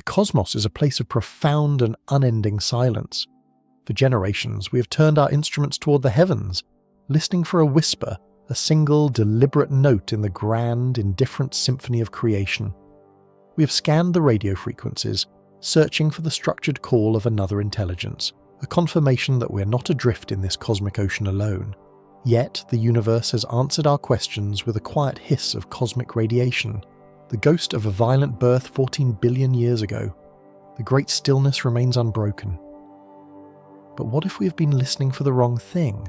cosmos is a place of profound and unending silence. For generations, we have turned our instruments toward the heavens, listening for a whisper, a single, deliberate note in the grand, indifferent symphony of creation. We have scanned the radio frequencies, searching for the structured call of another intelligence, a confirmation that we're not adrift in this cosmic ocean alone. Yet, the universe has answered our questions with a quiet hiss of cosmic radiation, the ghost of a violent birth 14 billion years ago. The great stillness remains unbroken. But what if we have been listening for the wrong thing?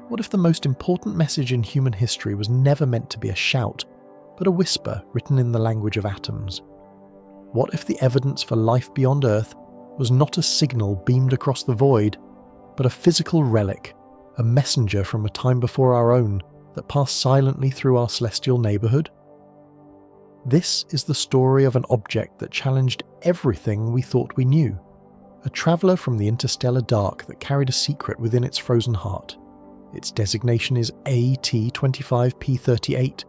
What if the most important message in human history was never meant to be a shout, but a whisper written in the language of atoms? What if the evidence for life beyond Earth was not a signal beamed across the void, but a physical relic, a messenger from a time before our own that passed silently through our celestial neighbourhood? This is the story of an object that challenged everything we thought we knew, a traveller from the interstellar dark that carried a secret within its frozen heart. Its designation is AT25P38,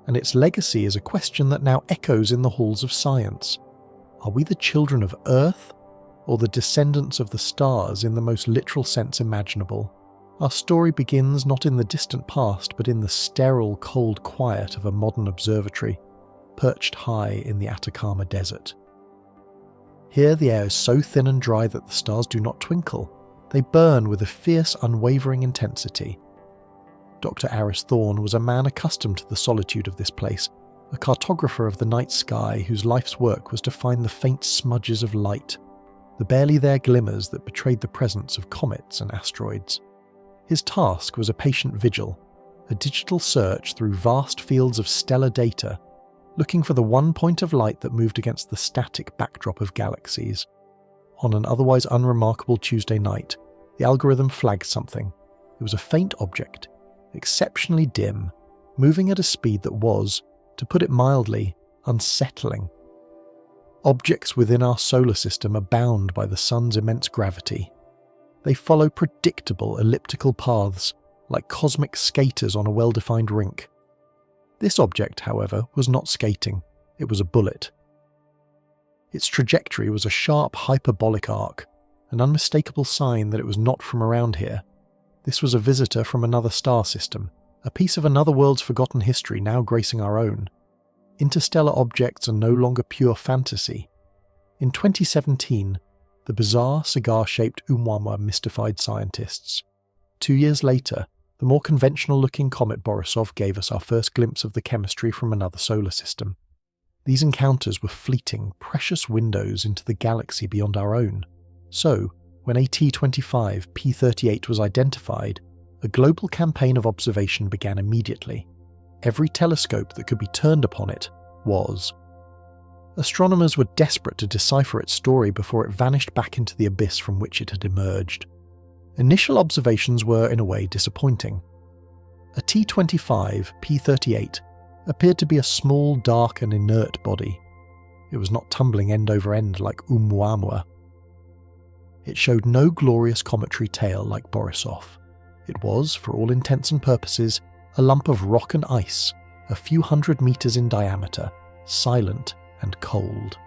and its legacy is a question that now echoes in the halls of science. Are we the children of Earth, or the descendants of the stars in the most literal sense imaginable? Our story begins not in the distant past, but in the sterile, cold quiet of a modern observatory, perched high in the Atacama Desert. Here the air is so thin and dry that the stars do not twinkle. They burn with a fierce, unwavering intensity. Dr. Aris Thorne was a man accustomed to the solitude of this place, a cartographer of the night sky whose life's work was to find the faint smudges of light, the barely there glimmers that betrayed the presence of comets and asteroids. His task was a patient vigil, a digital search through vast fields of stellar data, looking for the one point of light that moved against the static backdrop of galaxies. On an otherwise unremarkable Tuesday night, the algorithm flagged something. It was a faint object, exceptionally dim, moving at a speed that was, to put it mildly, unsettling. Objects within our solar system are bound by the sun's immense gravity. They follow predictable elliptical paths, like cosmic skaters on a well-defined rink. This object, however, was not skating. It was a bullet. Its trajectory was a sharp hyperbolic arc, an unmistakable sign that it was not from around here. This was a visitor from another star system, a piece of another world's forgotten history now gracing our own. Interstellar objects are no longer pure fantasy. In 2017, the bizarre cigar-shaped Oumuamua mystified scientists. 2 years later, the more conventional-looking comet Borisov gave us our first glimpse of the chemistry from another solar system. These encounters were fleeting, precious windows into the galaxy beyond our own. So, when AT25P38 was identified, a global campaign of observation began immediately. Every telescope that could be turned upon it was. Astronomers were desperate to decipher its story before it vanished back into the abyss from which it had emerged. Initial observations were, in a way, disappointing. A T25P38 appeared to be a small, dark and inert body. It was not tumbling end over end like Oumuamua. It showed no glorious cometary tail like Borisov. It was, for all intents and purposes, a lump of rock and ice, a few hundred meters in diameter, silent and cold.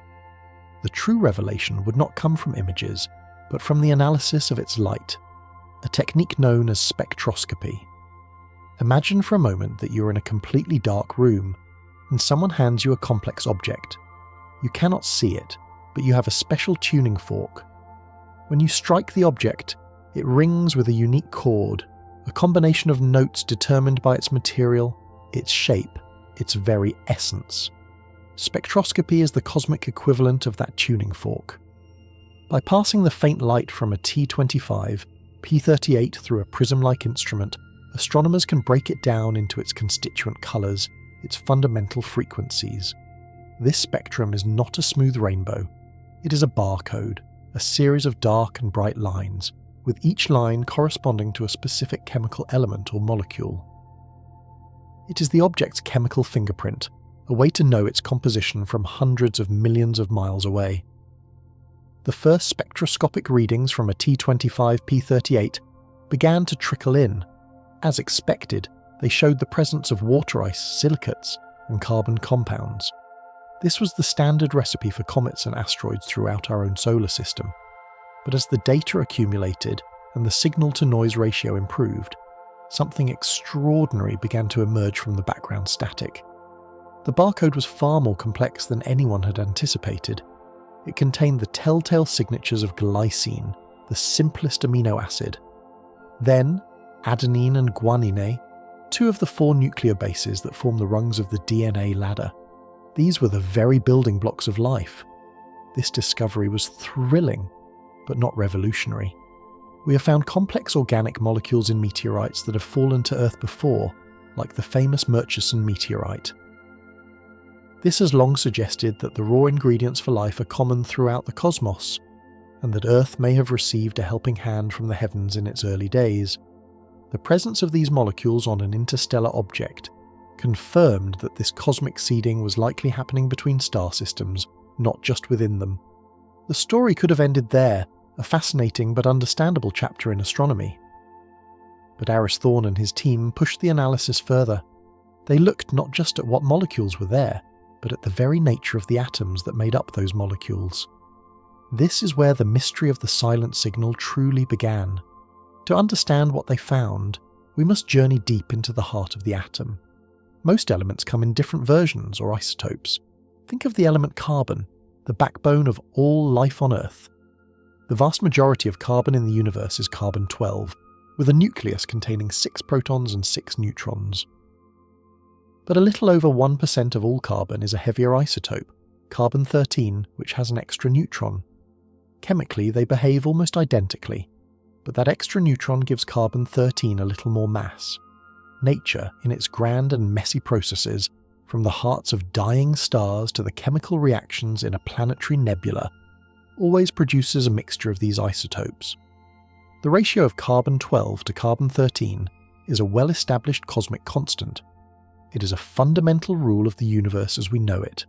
The true revelation would not come from images, but from the analysis of its light, a technique known as spectroscopy. Imagine for a moment that you're in a completely dark room, and someone hands you a complex object. You cannot see it, but you have a special tuning fork. When you strike the object, it rings with a unique chord, a combination of notes determined by its material, its shape, its very essence. Spectroscopy is the cosmic equivalent of that tuning fork. By passing the faint light from a T25P38 through a prism-like instrument, astronomers can break it down into its constituent colours, its fundamental frequencies. This spectrum is not a smooth rainbow. It is a barcode, a series of dark and bright lines, with each line corresponding to a specific chemical element or molecule. It is the object's chemical fingerprint, a way to know its composition from hundreds of millions of miles away. The first spectroscopic readings from a T25P38 began to trickle in. As expected, they showed the presence of water ice, silicates, and carbon compounds. This was the standard recipe for comets and asteroids throughout our own solar system. But as the data accumulated and the signal-to-noise ratio improved, something extraordinary began to emerge from the background static. The barcode was far more complex than anyone had anticipated. It contained the telltale signatures of glycine, the simplest amino acid. Then, adenine and guanine, two of the 4 nucleobases that form the rungs of the DNA ladder. These were the very building blocks of life. This discovery was thrilling, but not revolutionary. We have found complex organic molecules in meteorites that have fallen to Earth before, like the famous Murchison meteorite. This has long suggested that the raw ingredients for life are common throughout the cosmos, and that Earth may have received a helping hand from the heavens in its early days. The presence of these molecules on an interstellar object confirmed that this cosmic seeding was likely happening between star systems, not just within them. The story could have ended there, a fascinating but understandable chapter in astronomy. But Aris Thorne and his team pushed the analysis further. They looked not just at what molecules were there, but at the very nature of the atoms that made up those molecules. This is where the mystery of the silent signal truly began. To understand what they found, we must journey deep into the heart of the atom. Most elements come in different versions or isotopes. Think of the element carbon, the backbone of all life on Earth. The vast majority of carbon in the universe is carbon-12, with a nucleus containing 6 protons and 6 neutrons. But a little over 1% of all carbon is a heavier isotope, carbon-13, which has an extra neutron. Chemically, they behave almost identically, but that extra neutron gives carbon-13 a little more mass. Nature, in its grand and messy processes, from the hearts of dying stars to the chemical reactions in a planetary nebula, always produces a mixture of these isotopes. The ratio of carbon-12 to carbon-13 is a well-established cosmic constant. It is a fundamental rule of the universe as we know it.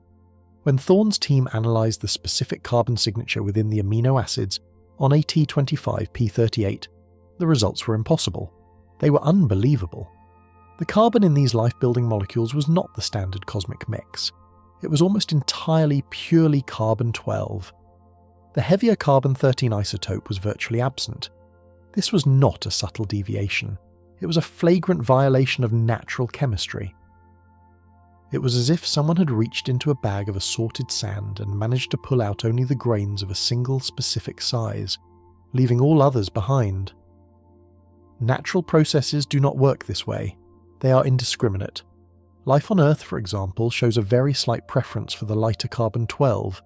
When Thorne's team analysed the specific carbon signature within the amino acids on AT25P38, the results were impossible. They were unbelievable. The carbon in these life-building molecules was not the standard cosmic mix. It was almost entirely purely carbon-12. The heavier carbon-13 isotope was virtually absent. This was not a subtle deviation. It was a flagrant violation of natural chemistry. It was as if someone had reached into a bag of assorted sand and managed to pull out only the grains of a single specific size, leaving all others behind. Natural processes do not work this way. They are indiscriminate. Life on Earth, for example, shows a very slight preference for the lighter carbon-12,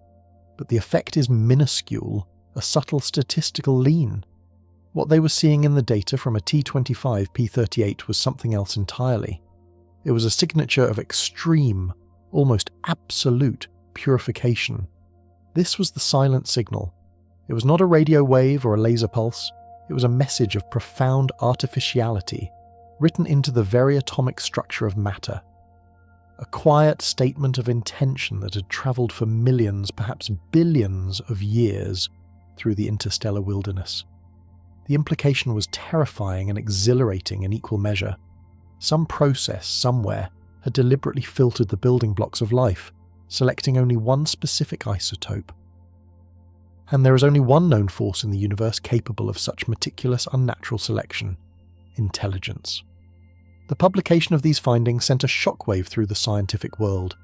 but the effect is minuscule, a subtle statistical lean. What they were seeing in the data from a T25P38 was something else entirely. It was a signature of extreme, almost absolute purification. This was the silent signal. It was not a radio wave or a laser pulse. It was a message of profound artificiality, written into the very atomic structure of matter. A quiet statement of intention that had travelled for millions, perhaps billions of years through the interstellar wilderness. The implication was terrifying and exhilarating in equal measure. Some process somewhere had deliberately filtered the building blocks of life, selecting only one specific isotope. And there is only one known force in the universe capable of such meticulous unnatural selection: intelligence. The publication of these findings sent a shockwave through the scientific world.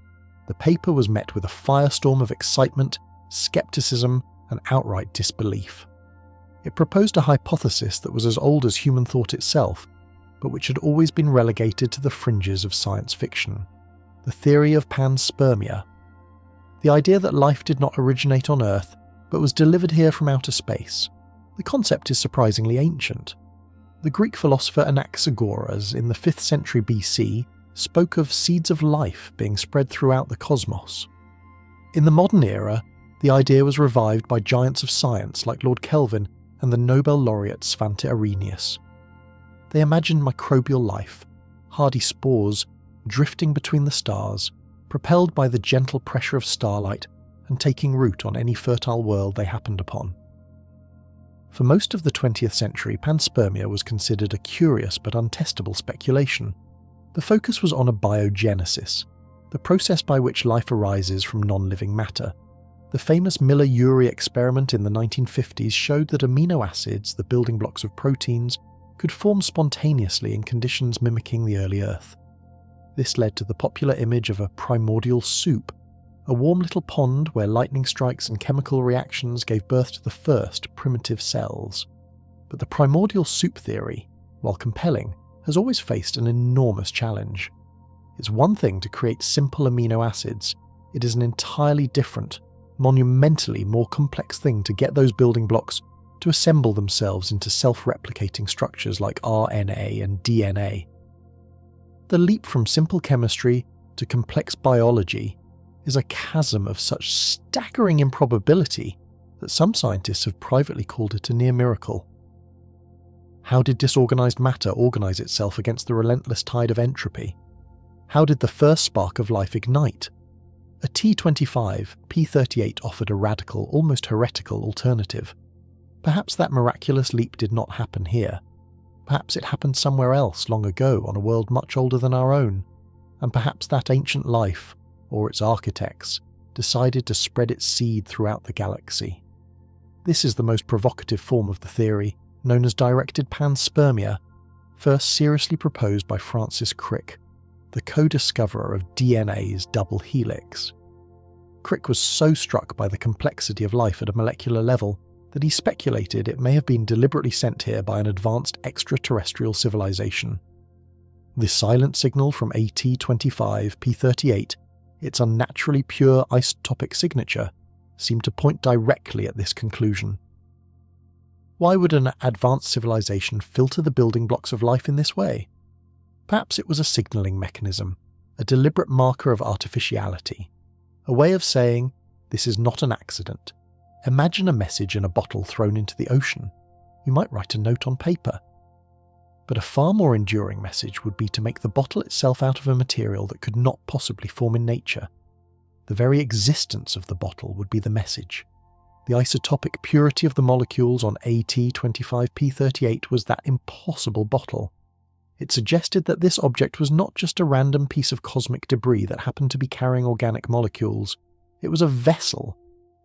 The paper was met with a firestorm of excitement, skepticism, and outright disbelief. It proposed a hypothesis that was as old as human thought itself, but which had always been relegated to the fringes of science fiction: the theory of panspermia. The idea that life did not originate on Earth, but was delivered here from outer space. The concept is surprisingly ancient. The Greek philosopher Anaxagoras in the 5th century BC spoke of seeds of life being spread throughout the cosmos. In the modern era, the idea was revived by giants of science like Lord Kelvin and the Nobel laureate Svante Arrhenius. They imagined microbial life, hardy spores, drifting between the stars, propelled by the gentle pressure of starlight and taking root on any fertile world they happened upon. For most of the 20th century, panspermia was considered a curious but untestable speculation. The focus was on abiogenesis, the process by which life arises from non-living matter. The famous Miller-Urey experiment in the 1950s showed that amino acids, the building blocks of proteins, could form spontaneously in conditions mimicking the early Earth. This led to the popular image of a primordial soup, a warm little pond where lightning strikes and chemical reactions gave birth to the first primitive cells. But the primordial soup theory, while compelling, has always faced an enormous challenge. It's one thing to create simple amino acids. It is an entirely different, monumentally more complex thing to get those building blocks to assemble themselves into self-replicating structures like RNA and DNA. The leap from simple chemistry to complex biology is a chasm of such staggering improbability that some scientists have privately called it a near miracle. How did disorganized matter organize itself against the relentless tide of entropy? How did the first spark of life ignite? A T25, P38 offered a radical, almost heretical alternative. Perhaps that miraculous leap did not happen here. Perhaps it happened somewhere else long ago on a world much older than our own. And perhaps that ancient life, or its architects, decided to spread its seed throughout the galaxy. This is the most provocative form of the theory, known as directed panspermia, first seriously proposed by Francis Crick, the co-discoverer of DNA's double helix. Crick was so struck by the complexity of life at a molecular level that he speculated it may have been deliberately sent here by an advanced extraterrestrial civilization. The silent signal from AT25P38, its unnaturally pure isotopic signature, seemed to point directly at this conclusion. Why would an advanced civilization filter the building blocks of life in this way? Perhaps it was a signalling mechanism, a deliberate marker of artificiality, a way of saying, this is not an accident. Imagine a message in a bottle thrown into the ocean. You might write a note on paper. But a far more enduring message would be to make the bottle itself out of a material that could not possibly form in nature. The very existence of the bottle would be the message. The isotopic purity of the molecules on AT25P38 was that impossible bottle. It suggested that this object was not just a random piece of cosmic debris that happened to be carrying organic molecules. It was a vessel,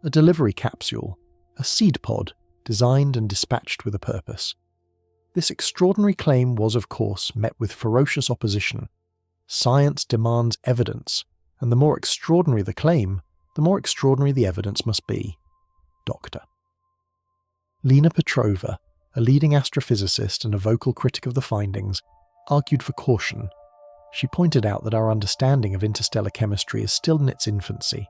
a delivery capsule, a seed pod, designed and dispatched with a purpose. This extraordinary claim was, of course, met with ferocious opposition. Science demands evidence, and the more extraordinary the claim, the more extraordinary the evidence must be. Doctor. Lena Petrova, a leading astrophysicist and a vocal critic of the findings, argued for caution. She pointed out that our understanding of interstellar chemistry is still in its infancy.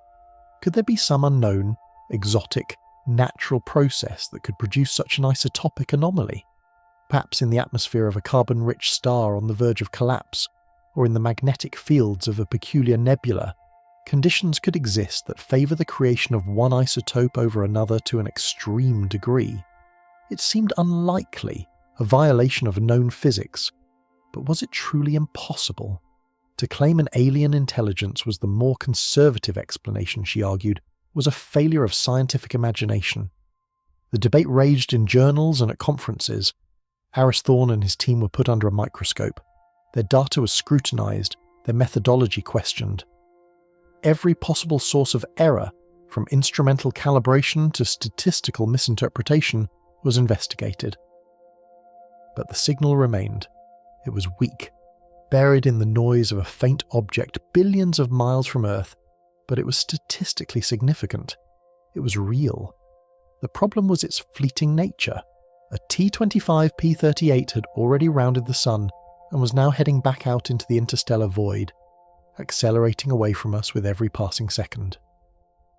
Could there be some unknown, exotic, natural process that could produce such an isotopic anomaly? Perhaps in the atmosphere of a carbon-rich star on the verge of collapse, or in the magnetic fields of a peculiar nebula, conditions could exist that favour the creation of one isotope over another to an extreme degree. It seemed unlikely, a violation of known physics, but was it truly impossible? To claim an alien intelligence was the more conservative explanation, she argued, was a failure of scientific imagination. The debate raged in journals and at conferences. Aris Thorne and his team were put under a microscope. Their data was scrutinised, their methodology questioned. Every possible source of error, from instrumental calibration to statistical misinterpretation, was investigated. But the signal remained. It was weak, buried in the noise of a faint object billions of miles from Earth, but it was statistically significant. It was real. The problem was its fleeting nature. A T25P38 had already rounded the Sun and was now heading back out into the interstellar void, accelerating away from us with every passing second.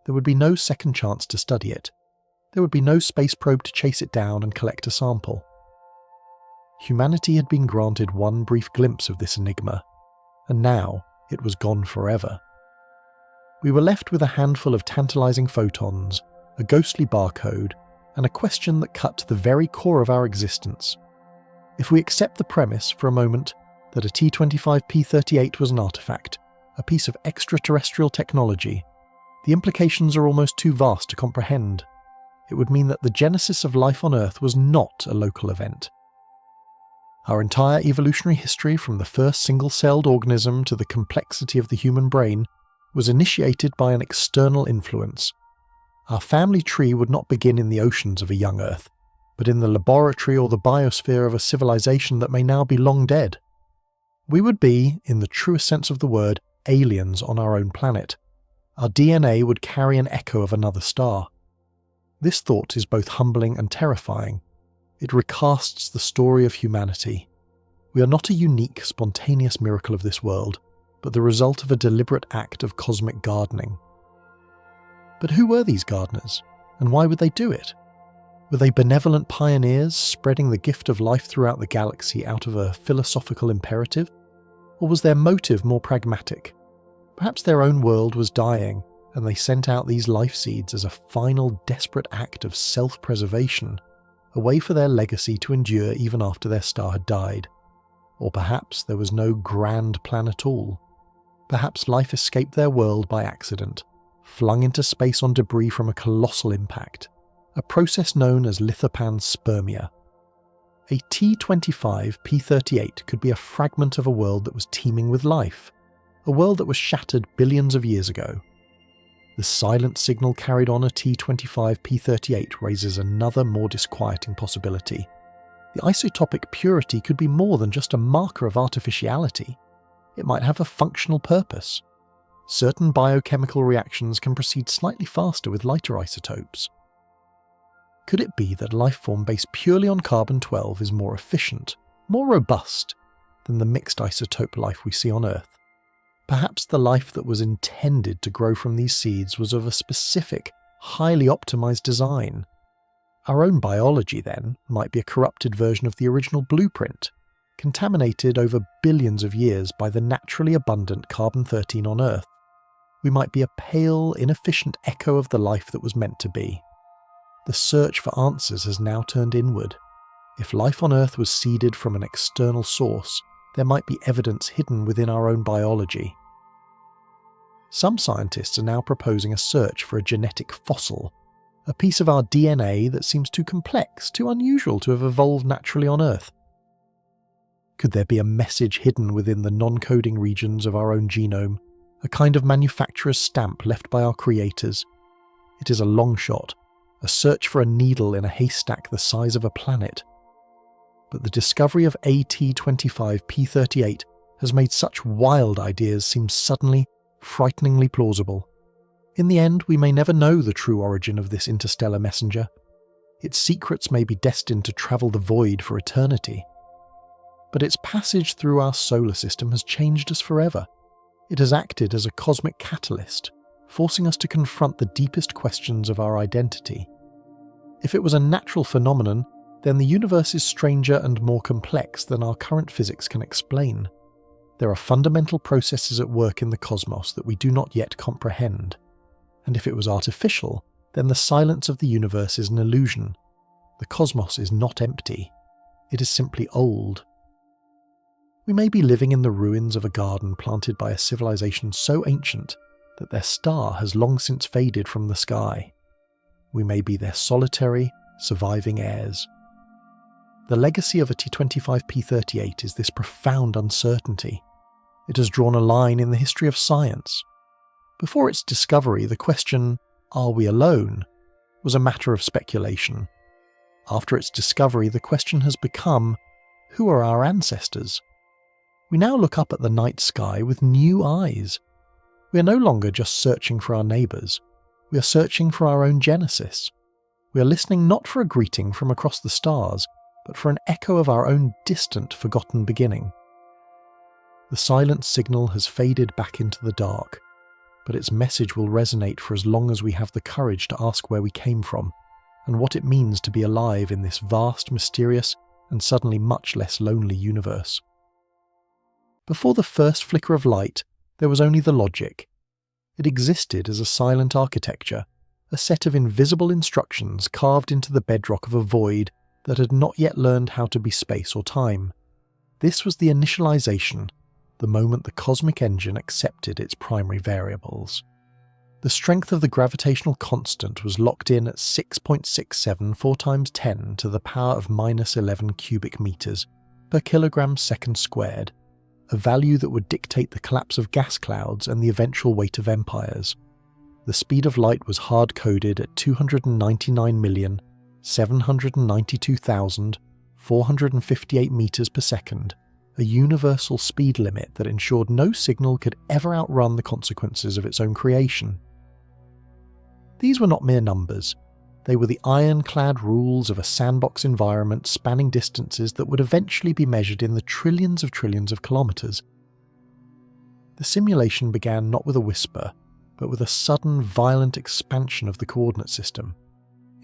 There would be no second chance to study it. There would be no space probe to chase it down and collect a sample. Humanity had been granted one brief glimpse of this enigma, and now it was gone forever. We were left with a handful of tantalizing photons, a ghostly barcode, and a question that cut to the very core of our existence. If we accept the premise, for a moment, that a T25P38 was an artifact, a piece of extraterrestrial technology, the implications are almost too vast to comprehend. It would mean that the genesis of life on Earth was not a local event. Our entire evolutionary history, from the first single-celled organism to the complexity of the human brain, was initiated by an external influence. Our family tree would not begin in the oceans of a young Earth, but in the laboratory or the biosphere of a civilization that may now be long dead. We would be, in the truest sense of the word, aliens on our own planet. Our DNA would carry an echo of another star. This thought is both humbling and terrifying. It recasts the story of humanity. We are not a unique, spontaneous miracle of this world, but the result of a deliberate act of cosmic gardening. But who were these gardeners, and why would they do it? Were they benevolent pioneers spreading the gift of life throughout the galaxy out of a philosophical imperative? Or was their motive more pragmatic? Perhaps their own world was dying, and they sent out these life seeds as a final desperate act of self-preservation, a way for their legacy to endure even after their star had died. Or perhaps there was no grand plan at all. Perhaps life escaped their world by accident, flung into space on debris from a colossal impact, a process known as Panspermia. A T25 P38 could be a fragment of a world that was teeming with life, a world that was shattered billions of years ago. The silent signal carried on a T25 P38 raises another more disquieting possibility. The isotopic purity could be more than just a marker of artificiality. It might have a functional purpose. Certain biochemical reactions can proceed slightly faster with lighter isotopes. Could it be that life form based purely on carbon-12 is more efficient, more robust, than the mixed isotope life we see on Earth? Perhaps the life that was intended to grow from these seeds was of a specific, highly optimized design. Our own biology, then, might be a corrupted version of the original blueprint, contaminated over billions of years by the naturally abundant carbon-13 on Earth. We might be a pale, inefficient echo of the life that was meant to be. The search for answers has now turned inward. If life on Earth was seeded from an external source, there might be evidence hidden within our own biology. Some scientists are now proposing a search for a genetic fossil, a piece of our DNA that seems too complex, too unusual to have evolved naturally on Earth. Could there be a message hidden within the non-coding regions of our own genome, a kind of manufacturer's stamp left by our creators? It is a long shot, a search for a needle in a haystack the size of a planet. But the discovery of AT25 P38 has made such wild ideas seem suddenly, frighteningly plausible. In the end, we may never know the true origin of this interstellar messenger. Its secrets may be destined to travel the void for eternity. But its passage through our solar system has changed us forever. It has acted as a cosmic catalyst, forcing us to confront the deepest questions of our identity. If it was a natural phenomenon, then the universe is stranger and more complex than our current physics can explain. There are fundamental processes at work in the cosmos that we do not yet comprehend. And if it was artificial, then the silence of the universe is an illusion. The cosmos is not empty. It is simply old. We may be living in the ruins of a garden planted by a civilization so ancient that their star has long since faded from the sky. We may be their solitary, surviving heirs. The legacy of a T25 P38 is this profound uncertainty. It has drawn a line in the history of science. Before its discovery, the question, "Are we alone?" was a matter of speculation. After its discovery, the question has become, "Who are our ancestors?" We now look up at the night sky with new eyes. We are no longer just searching for our neighbours. We are searching for our own genesis. We are listening not for a greeting from across the stars, but for an echo of our own distant, forgotten beginning. The silent signal has faded back into the dark, but its message will resonate for as long as we have the courage to ask where we came from, and what it means to be alive in this vast, mysterious, and suddenly much less lonely universe. Before the first flicker of light, there was only the logic. It existed as a silent architecture, a set of invisible instructions carved into the bedrock of a void that had not yet learned how to be space or time. This was the initialization, the moment the cosmic engine accepted its primary variables. The strength of the gravitational constant was locked in at 6.674 times 10 to the power of -11 cubic meters, per kilogram second squared, a value that would dictate the collapse of gas clouds and the eventual weight of empires. The speed of light was hard-coded at 299,792,458 meters per second, a universal speed limit that ensured no signal could ever outrun the consequences of its own creation. These were not mere numbers. They were the ironclad rules of a sandbox environment spanning distances that would eventually be measured in the trillions of kilometers. The simulation began not with a whisper, but with a sudden, violent expansion of the coordinate system.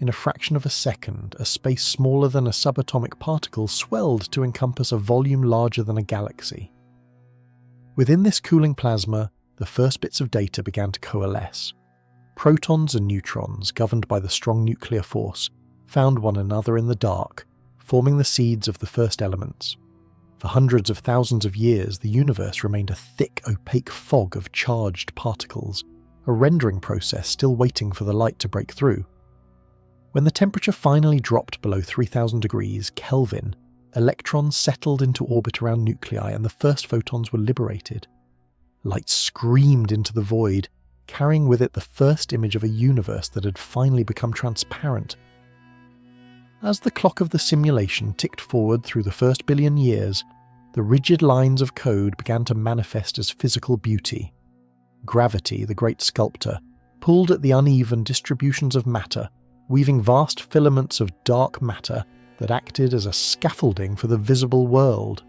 In a fraction of a second, a space smaller than a subatomic particle swelled to encompass a volume larger than a galaxy. Within this cooling plasma, the first bits of data began to coalesce. Protons and neutrons, governed by the strong nuclear force, found one another in the dark, forming the seeds of the first elements. For hundreds of thousands of years, the universe remained a thick, opaque fog of charged particles, a rendering process still waiting for the light to break through. When the temperature finally dropped below 3000 degrees Kelvin, electrons settled into orbit around nuclei and the first photons were liberated. Light screamed into the void, carrying with it the first image of a universe that had finally become transparent. As the clock of the simulation ticked forward through the first billion years, the rigid lines of code began to manifest as physical beauty. Gravity, the great sculptor, pulled at the uneven distributions of matter, weaving vast filaments of dark matter that acted as a scaffolding for the visible world.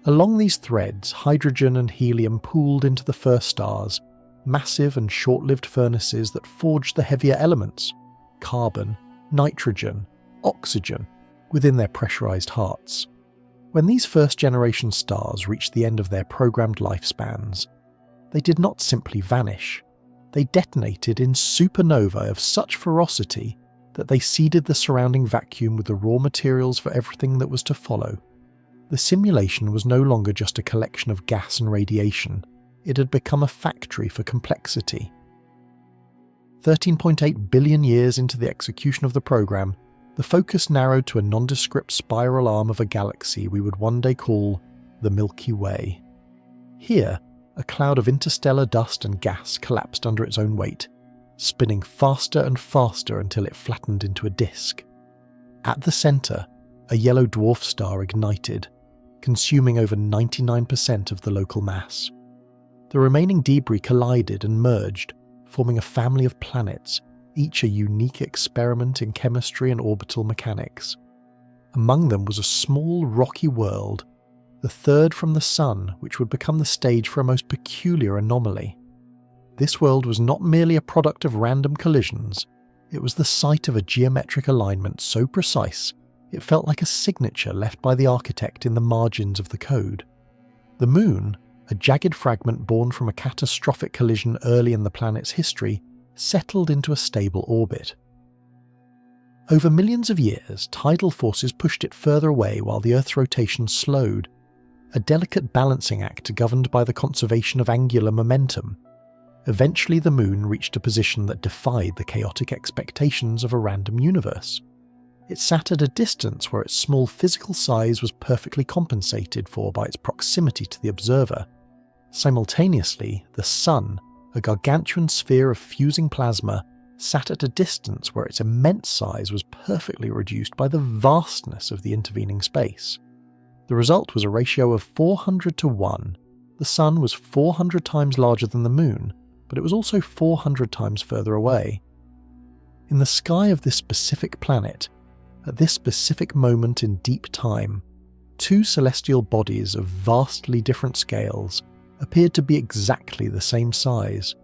Along these threads, hydrogen and helium pooled into the first stars, massive and short-lived furnaces that forged the heavier elements, carbon, nitrogen, oxygen, within their pressurized hearts. When these first-generation stars reached the end of their programmed lifespans, they did not simply vanish. They detonated in supernovae of such ferocity that they seeded the surrounding vacuum with the raw materials for everything that was to follow. The simulation was no longer just a collection of gas and radiation. It had become a factory for complexity. 13.8 billion years into the execution of the program, the focus narrowed to a nondescript spiral arm of a galaxy we would one day call the Milky Way. Here, a cloud of interstellar dust and gas collapsed under its own weight, spinning faster and faster until it flattened into a disk. At the centre, a yellow dwarf star ignited, consuming over 99% of the local mass. The remaining debris collided and merged, forming a family of planets, each a unique experiment in chemistry and orbital mechanics. Among them was a small rocky world, the third from the Sun, which would become the stage for a most peculiar anomaly. This world was not merely a product of random collisions, it was the site of a geometric alignment so precise it felt like a signature left by the architect in the margins of the code. The Moon, a jagged fragment born from a catastrophic collision early in the planet's history, settled into a stable orbit. Over millions of years, tidal forces pushed it further away while the Earth's rotation slowed, a delicate balancing act governed by the conservation of angular momentum. Eventually the Moon reached a position that defied the chaotic expectations of a random universe. It sat at a distance where its small physical size was perfectly compensated for by its proximity to the observer. Simultaneously, the Sun, a gargantuan sphere of fusing plasma, sat at a distance where its immense size was perfectly reduced by the vastness of the intervening space. The result was a ratio of 400 to 1. The Sun was 400 times larger than the Moon, but it was also 400 times further away. In the sky of this specific planet, at this specific moment in deep time, two celestial bodies of vastly different scales appeared to be exactly the same size.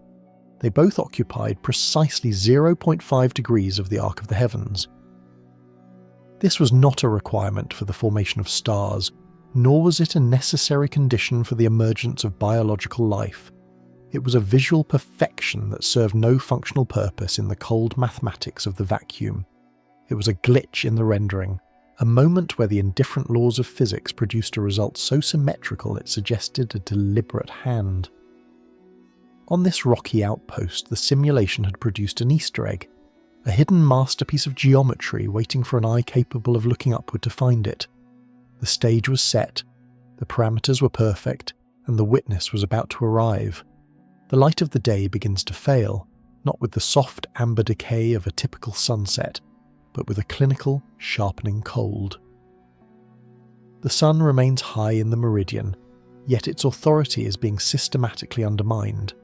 They both occupied precisely 0.5 degrees of the arc of the heavens. This was not a requirement for the formation of stars, nor was it a necessary condition for the emergence of biological life. It was a visual perfection that served no functional purpose in the cold mathematics of the vacuum. It was a glitch in the rendering, a moment where the indifferent laws of physics produced a result so symmetrical it suggested a deliberate hand. On this rocky outpost, the simulation had produced an Easter egg, a hidden masterpiece of geometry waiting for an eye capable of looking upward to find it. The stage was set, the parameters were perfect, and the witness was about to arrive. The light of the day begins to fail, not with the soft amber decay of a typical sunset, but with a clinical, sharpening cold. The sun remains high in the meridian, yet its authority is being systematically undermined.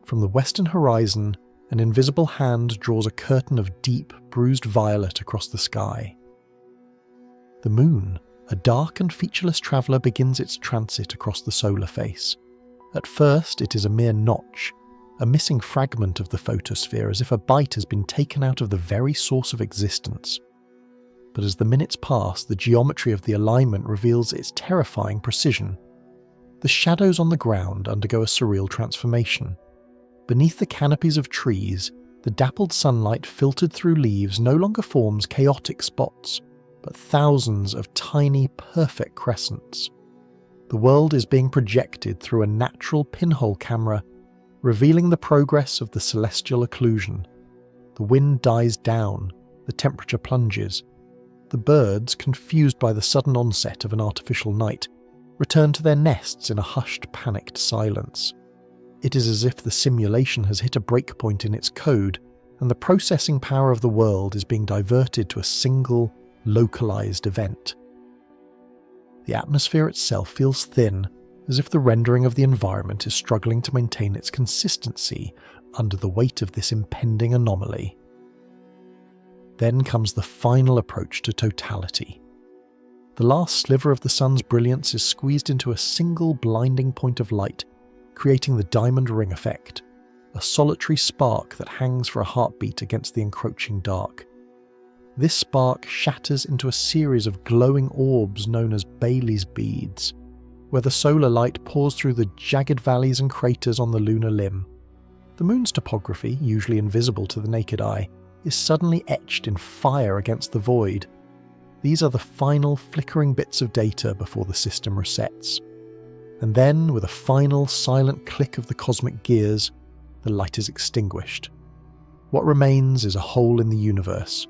From the western horizon, an invisible hand draws a curtain of deep, bruised violet across the sky. The moon, a dark and featureless traveller, begins its transit across the solar face. At first, it is a mere notch, a missing fragment of the photosphere, as if a bite has been taken out of the very source of existence. But as the minutes pass, the geometry of the alignment reveals its terrifying precision. The shadows on the ground undergo a surreal transformation. Beneath the canopies of trees, the dappled sunlight filtered through leaves no longer forms chaotic spots, but thousands of tiny, perfect crescents. The world is being projected through a natural pinhole camera, revealing the progress of the celestial occlusion. The wind dies down, the temperature plunges. The birds, confused by the sudden onset of an artificial night, return to their nests in a hushed, panicked silence. It is as if the simulation has hit a breakpoint in its code, and the processing power of the world is being diverted to a single, localized event. The atmosphere itself feels thin, as if the rendering of the environment is struggling to maintain its consistency under the weight of this impending anomaly. Then comes the final approach to totality. The last sliver of the sun's brilliance is squeezed into a single blinding point of light, creating the diamond ring effect, a solitary spark that hangs for a heartbeat against the encroaching dark. This spark shatters into a series of glowing orbs known as Bailey's beads, where the solar light pours through the jagged valleys and craters on the lunar limb. The moon's topography, usually invisible to the naked eye, is suddenly etched in fire against the void. These are the final flickering bits of data before the system resets. And then, with a final silent click of the cosmic gears, the light is extinguished. What remains is a hole in the universe.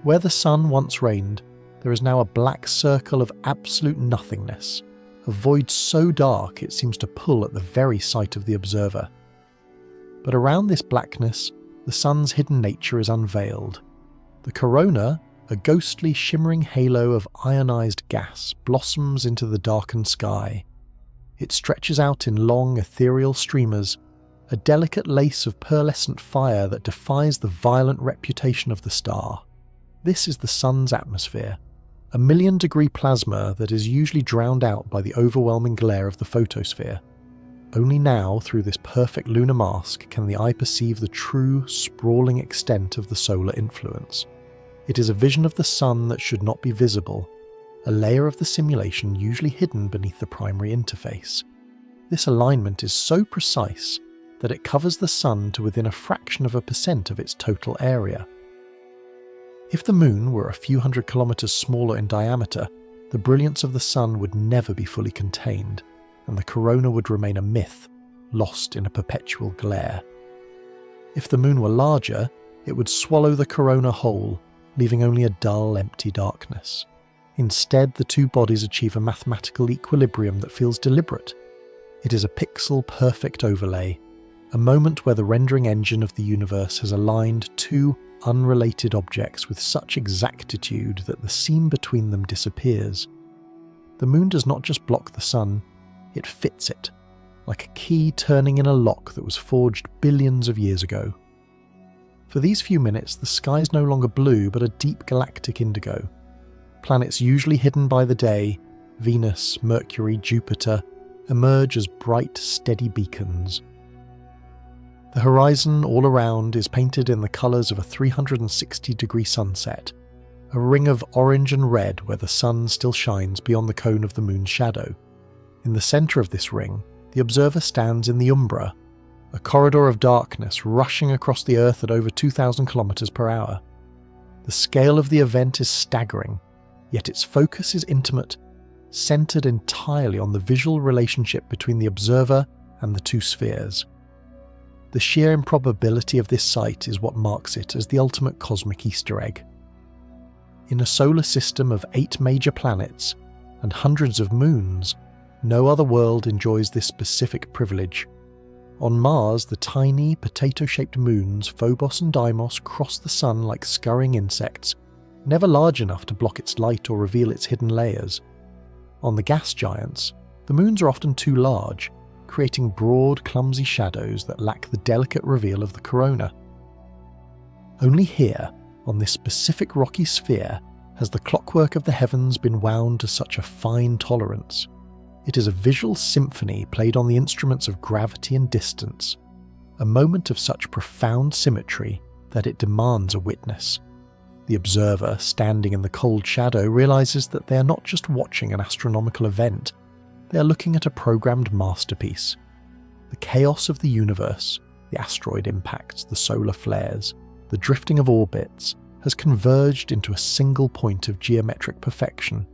Where the sun once reigned, there is now a black circle of absolute nothingness, a void so dark it seems to pull at the very sight of the observer. But around this blackness, the sun's hidden nature is unveiled. The corona, a ghostly shimmering halo of ionized gas, blossoms into the darkened sky. It stretches out in long ethereal streamers, a delicate lace of pearlescent fire that defies the violent reputation of the star. This is the sun's atmosphere, a million-degree plasma that is usually drowned out by the overwhelming glare of the photosphere. Only now, through this perfect lunar mask, can the eye perceive the true, sprawling extent of the solar influence. It is a vision of the sun that should not be visible, a layer of the simulation usually hidden beneath the primary interface. This alignment is so precise that it covers the sun to within a fraction of a percent of its total area. If the moon were a few hundred kilometers smaller in diameter, the brilliance of the sun would never be fully contained, and the corona would remain a myth, lost in a perpetual glare. If the moon were larger, it would swallow the corona whole, leaving only a dull, empty darkness. Instead, the two bodies achieve a mathematical equilibrium that feels deliberate. It is a pixel-perfect overlay, a moment where the rendering engine of the universe has aligned two unrelated objects with such exactitude that the seam between them disappears. The moon does not just block the sun, it fits it, like a key turning in a lock that was forged billions of years ago. For these few minutes, the sky is no longer blue but a deep galactic indigo. Planets usually hidden by the day, Venus, Mercury, Jupiter, emerge as bright, steady beacons. The horizon all around is painted in the colours of a 360-degree sunset, a ring of orange and red where the sun still shines beyond the cone of the moon's shadow. In the centre of this ring, the observer stands in the umbra, a corridor of darkness rushing across the Earth at over 2,000 kilometers per hour. The scale of the event is staggering, yet its focus is intimate, centred entirely on the visual relationship between the observer and the two spheres. The sheer improbability of this sight is what marks it as the ultimate cosmic Easter egg. In a solar system of 8 major planets and hundreds of moons, no other world enjoys this specific privilege. On Mars, the tiny, potato-shaped moons Phobos and Deimos cross the Sun like scurrying insects, never large enough to block its light or reveal its hidden layers. On the gas giants, the moons are often too large, creating broad, clumsy shadows that lack the delicate reveal of the corona. Only here, on this specific rocky sphere, has the clockwork of the heavens been wound to such a fine tolerance. It is a visual symphony played on the instruments of gravity and distance, a moment of such profound symmetry that it demands a witness. The observer, standing in the cold shadow, realizes that they are not just watching an astronomical event, they are looking at a programmed masterpiece. The chaos of the universe, the asteroid impacts, the solar flares, the drifting of orbits, has converged into a single point of geometric perfection.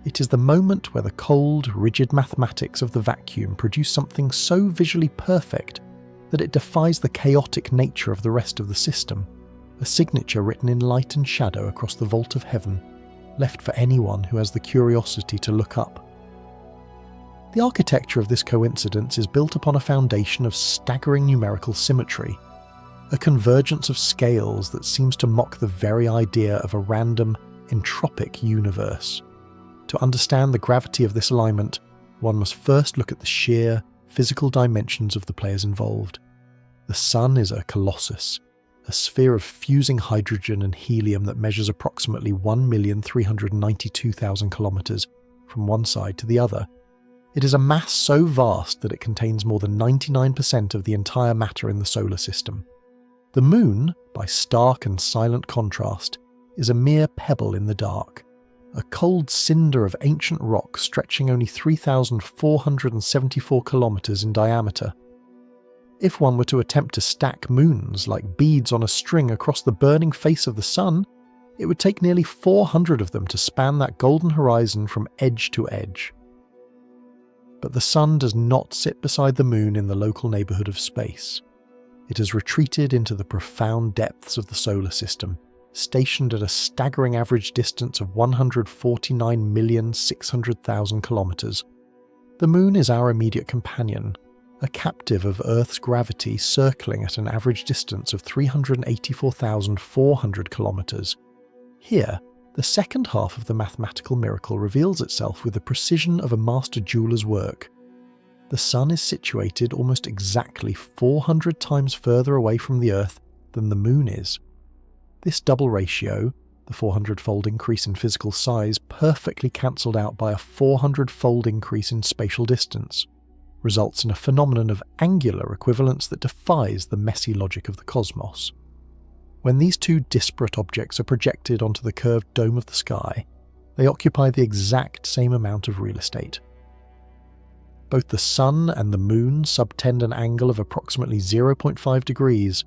It is the moment where the cold, rigid mathematics of the vacuum produce something so visually perfect that it defies the chaotic nature of the rest of the system, a signature written in light and shadow across the vault of heaven, left for anyone who has the curiosity to look up. The architecture of this coincidence is built upon a foundation of staggering numerical symmetry, a convergence of scales that seems to mock the very idea of a random, entropic universe. To understand the gravity of this alignment, one must first look at the sheer, physical dimensions of the players involved. The Sun is a colossus, a sphere of fusing hydrogen and helium that measures approximately 1,392,000 kilometers from one side to the other. It is a mass so vast that it contains more than 99% of the entire matter in the solar system. The Moon, by stark and silent contrast, is a mere pebble in the dark, a cold cinder of ancient rock stretching only 3,474 kilometers in diameter. If one were to attempt to stack moons like beads on a string across the burning face of the Sun, it would take nearly 400 of them to span that golden horizon from edge to edge. But the Sun does not sit beside the Moon in the local neighbourhood of space. It has retreated into the profound depths of the solar system, stationed at a staggering average distance of 149,600,000 kilometers. The Moon is our immediate companion, a captive of Earth's gravity circling at an average distance of 384,400 kilometers. Here, the second half of the mathematical miracle reveals itself with the precision of a master jeweler's work. The Sun is situated almost exactly 400 times further away from the Earth than the Moon is. This double ratio, the 400-fold increase in physical size perfectly cancelled out by a 400-fold increase in spatial distance, results in a phenomenon of angular equivalence that defies the messy logic of the cosmos. When these two disparate objects are projected onto the curved dome of the sky, they occupy the exact same amount of real estate. Both the Sun and the Moon subtend an angle of approximately 0.5 degrees.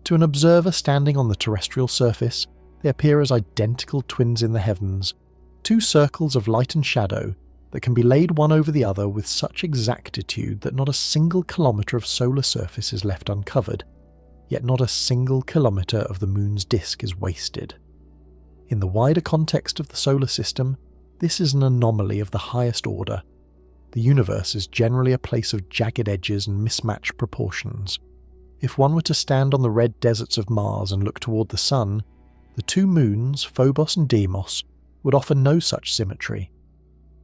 To an observer standing on the terrestrial surface, they appear as identical twins in the heavens, two circles of light and shadow that can be laid one over the other with such exactitude that not a single kilometre of solar surface is left uncovered, yet not a single kilometre of the Moon's disk is wasted. In the wider context of the solar system, this is an anomaly of the highest order. The universe is generally a place of jagged edges and mismatched proportions. If one were to stand on the red deserts of Mars and look toward the Sun, the two moons, Phobos and Deimos, would offer no such symmetry.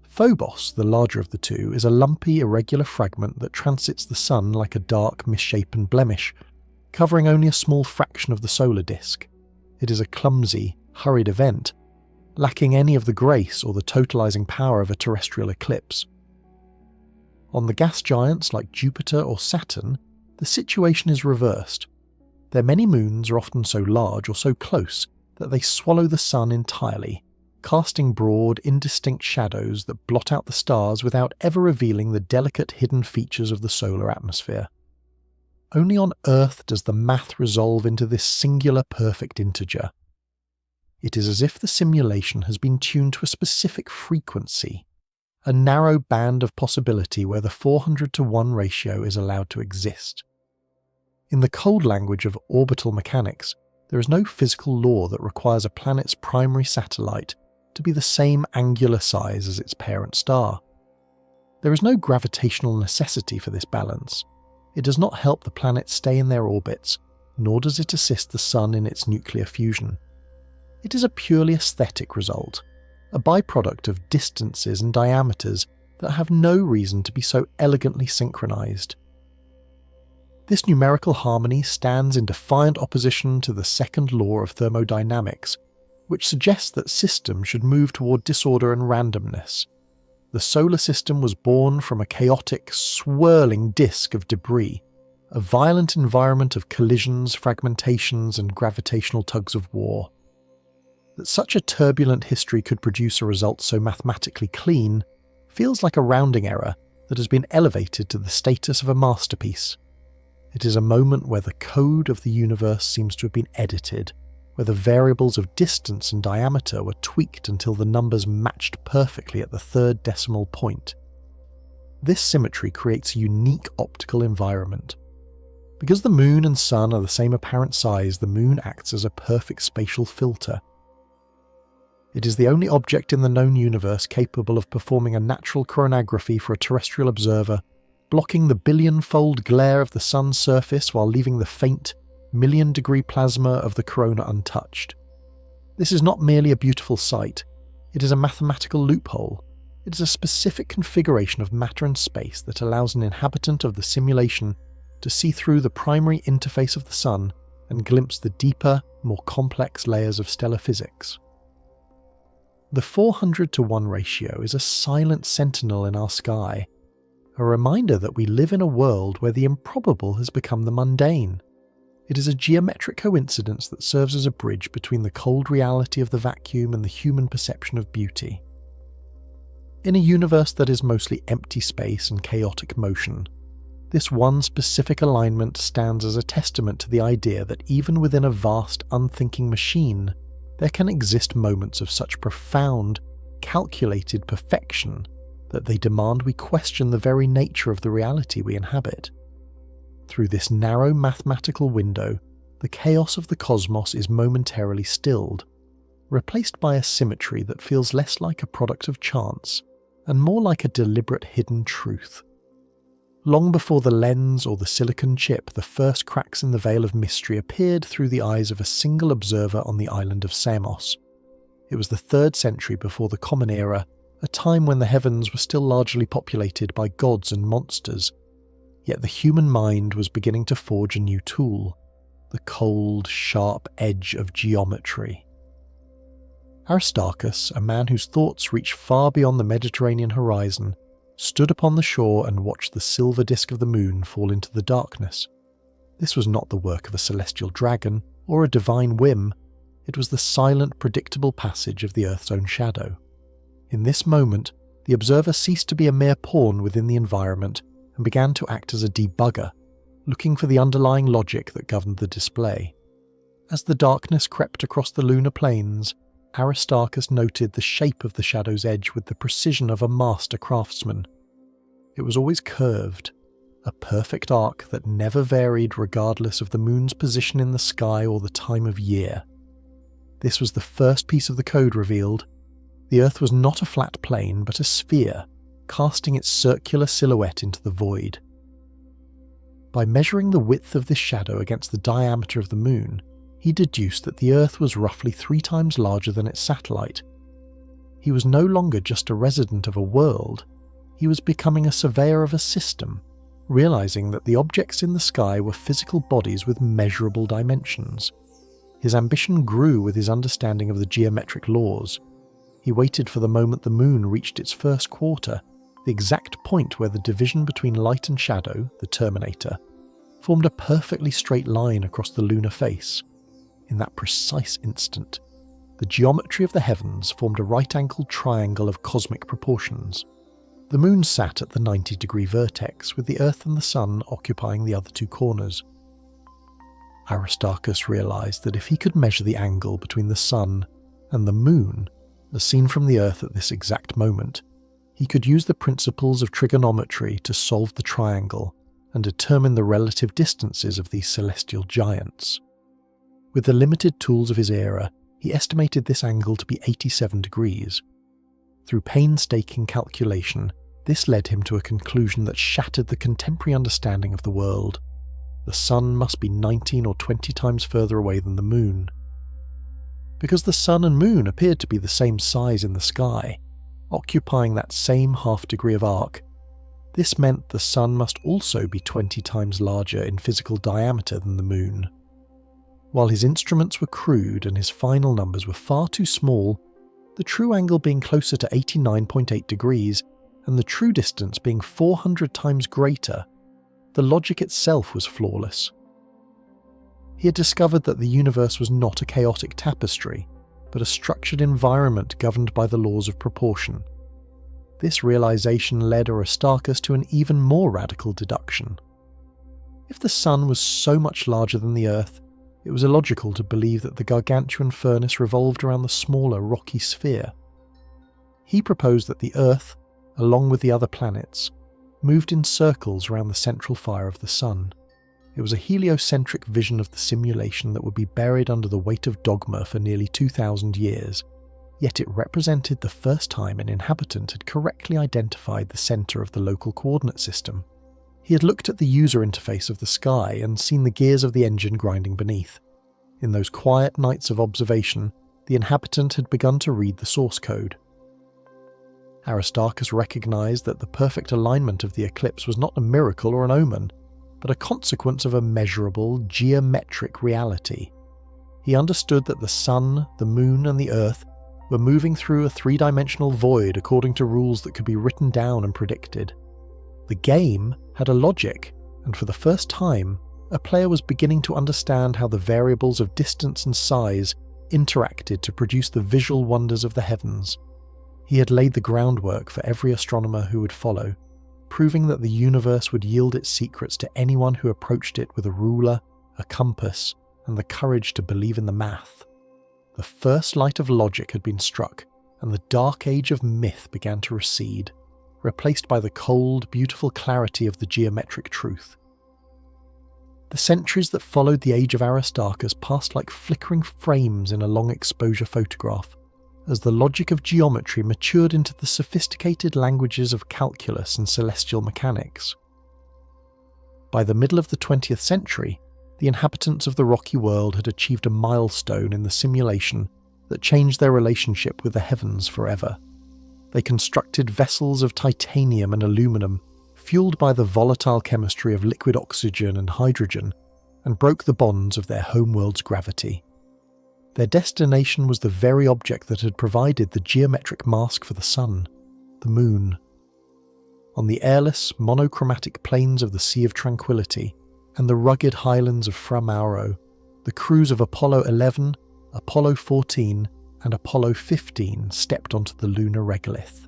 Phobos, the larger of the two, is a lumpy, irregular fragment that transits the Sun like a dark, misshapen blemish, covering only a small fraction of the solar disk. It is a clumsy, hurried event, lacking any of the grace or the totalizing power of a terrestrial eclipse. On the gas giants like Jupiter or Saturn, the situation is reversed. Their many moons are often so large or so close that they swallow the Sun entirely, casting broad, indistinct shadows that blot out the stars without ever revealing the delicate hidden features of the solar atmosphere. Only on Earth does the math resolve into this singular perfect integer. It is as if the simulation has been tuned to a specific frequency, a narrow band of possibility where the 400-to-1 ratio is allowed to exist. In the cold language of orbital mechanics, There is no physical law that requires a planet's primary satellite to be the same angular size as its parent star. There is no gravitational necessity for this balance. It does not help the planets stay in their orbits, nor does it assist the Sun in its nuclear fusion. It is a purely aesthetic result, a byproduct of distances and diameters that have no reason to be so elegantly synchronized. This numerical harmony stands in defiant opposition to the second law of thermodynamics, which suggests that systems should move toward disorder and randomness. The solar system was born from a chaotic, swirling disk of debris, a violent environment of collisions, fragmentations, and gravitational tugs of war. That such a turbulent history could produce a result so mathematically clean feels like a rounding error that has been elevated to the status of a masterpiece. It is a moment where the code of the universe seems to have been edited, where the variables of distance and diameter were tweaked until the numbers matched perfectly at the third decimal point. This symmetry creates a unique optical environment. Because the Moon and Sun are the same apparent size, the Moon acts as a perfect spatial filter. It is the only object in the known universe capable of performing a natural coronography for a terrestrial observer, blocking the billion-fold glare of the Sun's surface while leaving the faint, million-degree plasma of the corona untouched. This is not merely a beautiful sight, it is a mathematical loophole. It is a specific configuration of matter and space that allows an inhabitant of the simulation to see through the primary interface of the Sun and glimpse the deeper, more complex layers of stellar physics. The 400-to-1 ratio is a silent sentinel in our sky, a reminder that we live in a world where the improbable has become the mundane. It is a geometric coincidence that serves as a bridge between the cold reality of the vacuum and the human perception of beauty. In a universe that is mostly empty space and chaotic motion, this one specific alignment stands as a testament to the idea that even within a vast, unthinking machine, there can exist moments of such profound, calculated perfection that they demand we question the very nature of the reality we inhabit. Through this narrow mathematical window, the chaos of the cosmos is momentarily stilled, replaced by a symmetry that feels less like a product of chance and more like a deliberate hidden truth. Long before the lens or the silicon chip, the first cracks in the veil of mystery appeared through the eyes of a single observer on the island of Samos. It was the 3rd century before the Common Era, a time when the heavens were still largely populated by gods and monsters, yet the human mind was beginning to forge a new tool, the cold, sharp edge of geometry. Aristarchus, a man whose thoughts reached far beyond the Mediterranean horizon, stood upon the shore and watched the silver disk of the moon fall into the darkness. This was not the work of a celestial dragon or a divine whim, it was the silent, predictable passage of the Earth's own shadow. In this moment, the observer ceased to be a mere pawn within the environment and began to act as a debugger, looking for the underlying logic that governed the display. As the darkness crept across the lunar plains, Aristarchus noted the shape of the shadow's edge with the precision of a master craftsman. It was always curved, a perfect arc that never varied regardless of the moon's position in the sky or the time of year. This was the first piece of the code revealed. The Earth was not a flat plane, but a sphere, casting its circular silhouette into the void. By measuring the width of this shadow against the diameter of the moon, he deduced that the Earth was roughly 3 times larger than its satellite. He was no longer just a resident of a world, he was becoming a surveyor of a system, realizing that the objects in the sky were physical bodies with measurable dimensions. His ambition grew with his understanding of the geometric laws. He waited for the moment the moon reached its first quarter, the exact point where the division between light and shadow, the terminator, formed a perfectly straight line across the lunar face. In that precise instant, the geometry of the heavens formed a right-angled triangle of cosmic proportions. The moon sat at the 90-degree vertex, with the Earth and the Sun occupying the other 2 corners. Aristarchus realized that if he could measure the angle between the Sun and the moon, as seen from the Earth at this exact moment, he could use the principles of trigonometry to solve the triangle and determine the relative distances of these celestial giants. With the limited tools of his era, he estimated this angle to be 87 degrees. Through painstaking calculation, this led him to a conclusion that shattered the contemporary understanding of the world. The Sun must be 19 or 20 times further away than the Moon. Because the Sun and Moon appeared to be the same size in the sky, occupying that same half degree of arc, this meant the Sun must also be 20 times larger in physical diameter than the Moon. While his instruments were crude and his final numbers were far too small, the true angle being closer to 89.8 degrees and the true distance being 400 times greater, the logic itself was flawless. He had discovered that the universe was not a chaotic tapestry, but a structured environment governed by the laws of proportion. This realization led Aristarchus to an even more radical deduction. If the Sun was so much larger than the Earth, it was illogical to believe that the gargantuan furnace revolved around the smaller rocky sphere. He proposed that the Earth, along with the other planets, moved in circles around the central fire of the Sun. It was a heliocentric vision of the simulation that would be buried under the weight of dogma for nearly 2,000 years, yet it represented the first time an inhabitant had correctly identified the centre of the local coordinate system. He had looked at the user interface of the sky and seen the gears of the engine grinding beneath. In those quiet nights of observation, the inhabitant had begun to read the source code. Aristarchus recognized that the perfect alignment of the eclipse was not a miracle or an omen, but a consequence of a measurable, geometric reality. He understood that the Sun, the Moon, and the Earth were moving through a three-dimensional void according to rules that could be written down and predicted. The game had a logic, and for the first time, a player was beginning to understand how the variables of distance and size interacted to produce the visual wonders of the heavens. He had laid the groundwork for every astronomer who would follow, proving that the universe would yield its secrets to anyone who approached it with a ruler, a compass, and the courage to believe in the math. The first light of logic had been struck, and the dark age of myth began to recede, replaced by the cold, beautiful clarity of the geometric truth. The centuries that followed the age of Aristarchus passed like flickering frames in a long-exposure photograph, as the logic of geometry matured into the sophisticated languages of calculus and celestial mechanics. By the middle of the 20th century, the inhabitants of the rocky world had achieved a milestone in the simulation that changed their relationship with the heavens forever. They constructed vessels of titanium and aluminum, fueled by the volatile chemistry of liquid oxygen and hydrogen, and broke the bonds of their homeworld's gravity. Their destination was the very object that had provided the geometric mask for the Sun, the Moon. On the airless, monochromatic plains of the Sea of Tranquility and the rugged highlands of Fra Mauro, the crews of Apollo 11, Apollo 14, and Apollo 15 stepped onto the lunar regolith.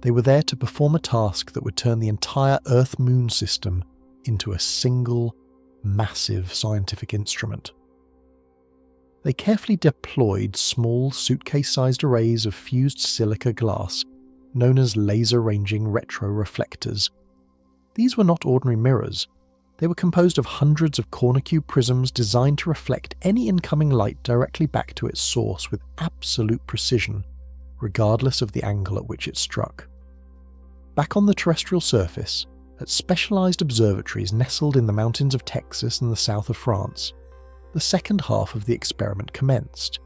They were there to perform a task that would turn the entire Earth-Moon system into a single, massive scientific instrument. They carefully deployed small, suitcase-sized arrays of fused silica glass, known as laser-ranging retroreflectors. These were not ordinary mirrors. They were composed of hundreds of corner-cube prisms designed to reflect any incoming light directly back to its source with absolute precision, regardless of the angle at which it struck. Back on the terrestrial surface, at specialized observatories nestled in the mountains of Texas and the south of France, the second half of the experiment commenced.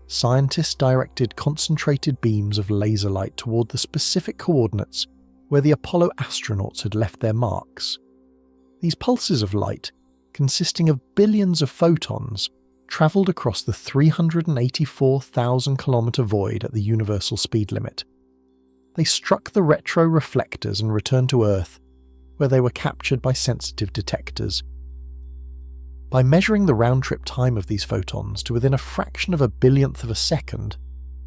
Scientists directed concentrated beams of laser light toward the specific coordinates where the Apollo astronauts had left their marks. These pulses of light, consisting of billions of photons, travelled across the 384,000-kilometre void at the universal speed limit. They struck the retroreflectors and returned to Earth, where they were captured by sensitive detectors. By measuring the round-trip time of these photons to within a fraction of a billionth of a second,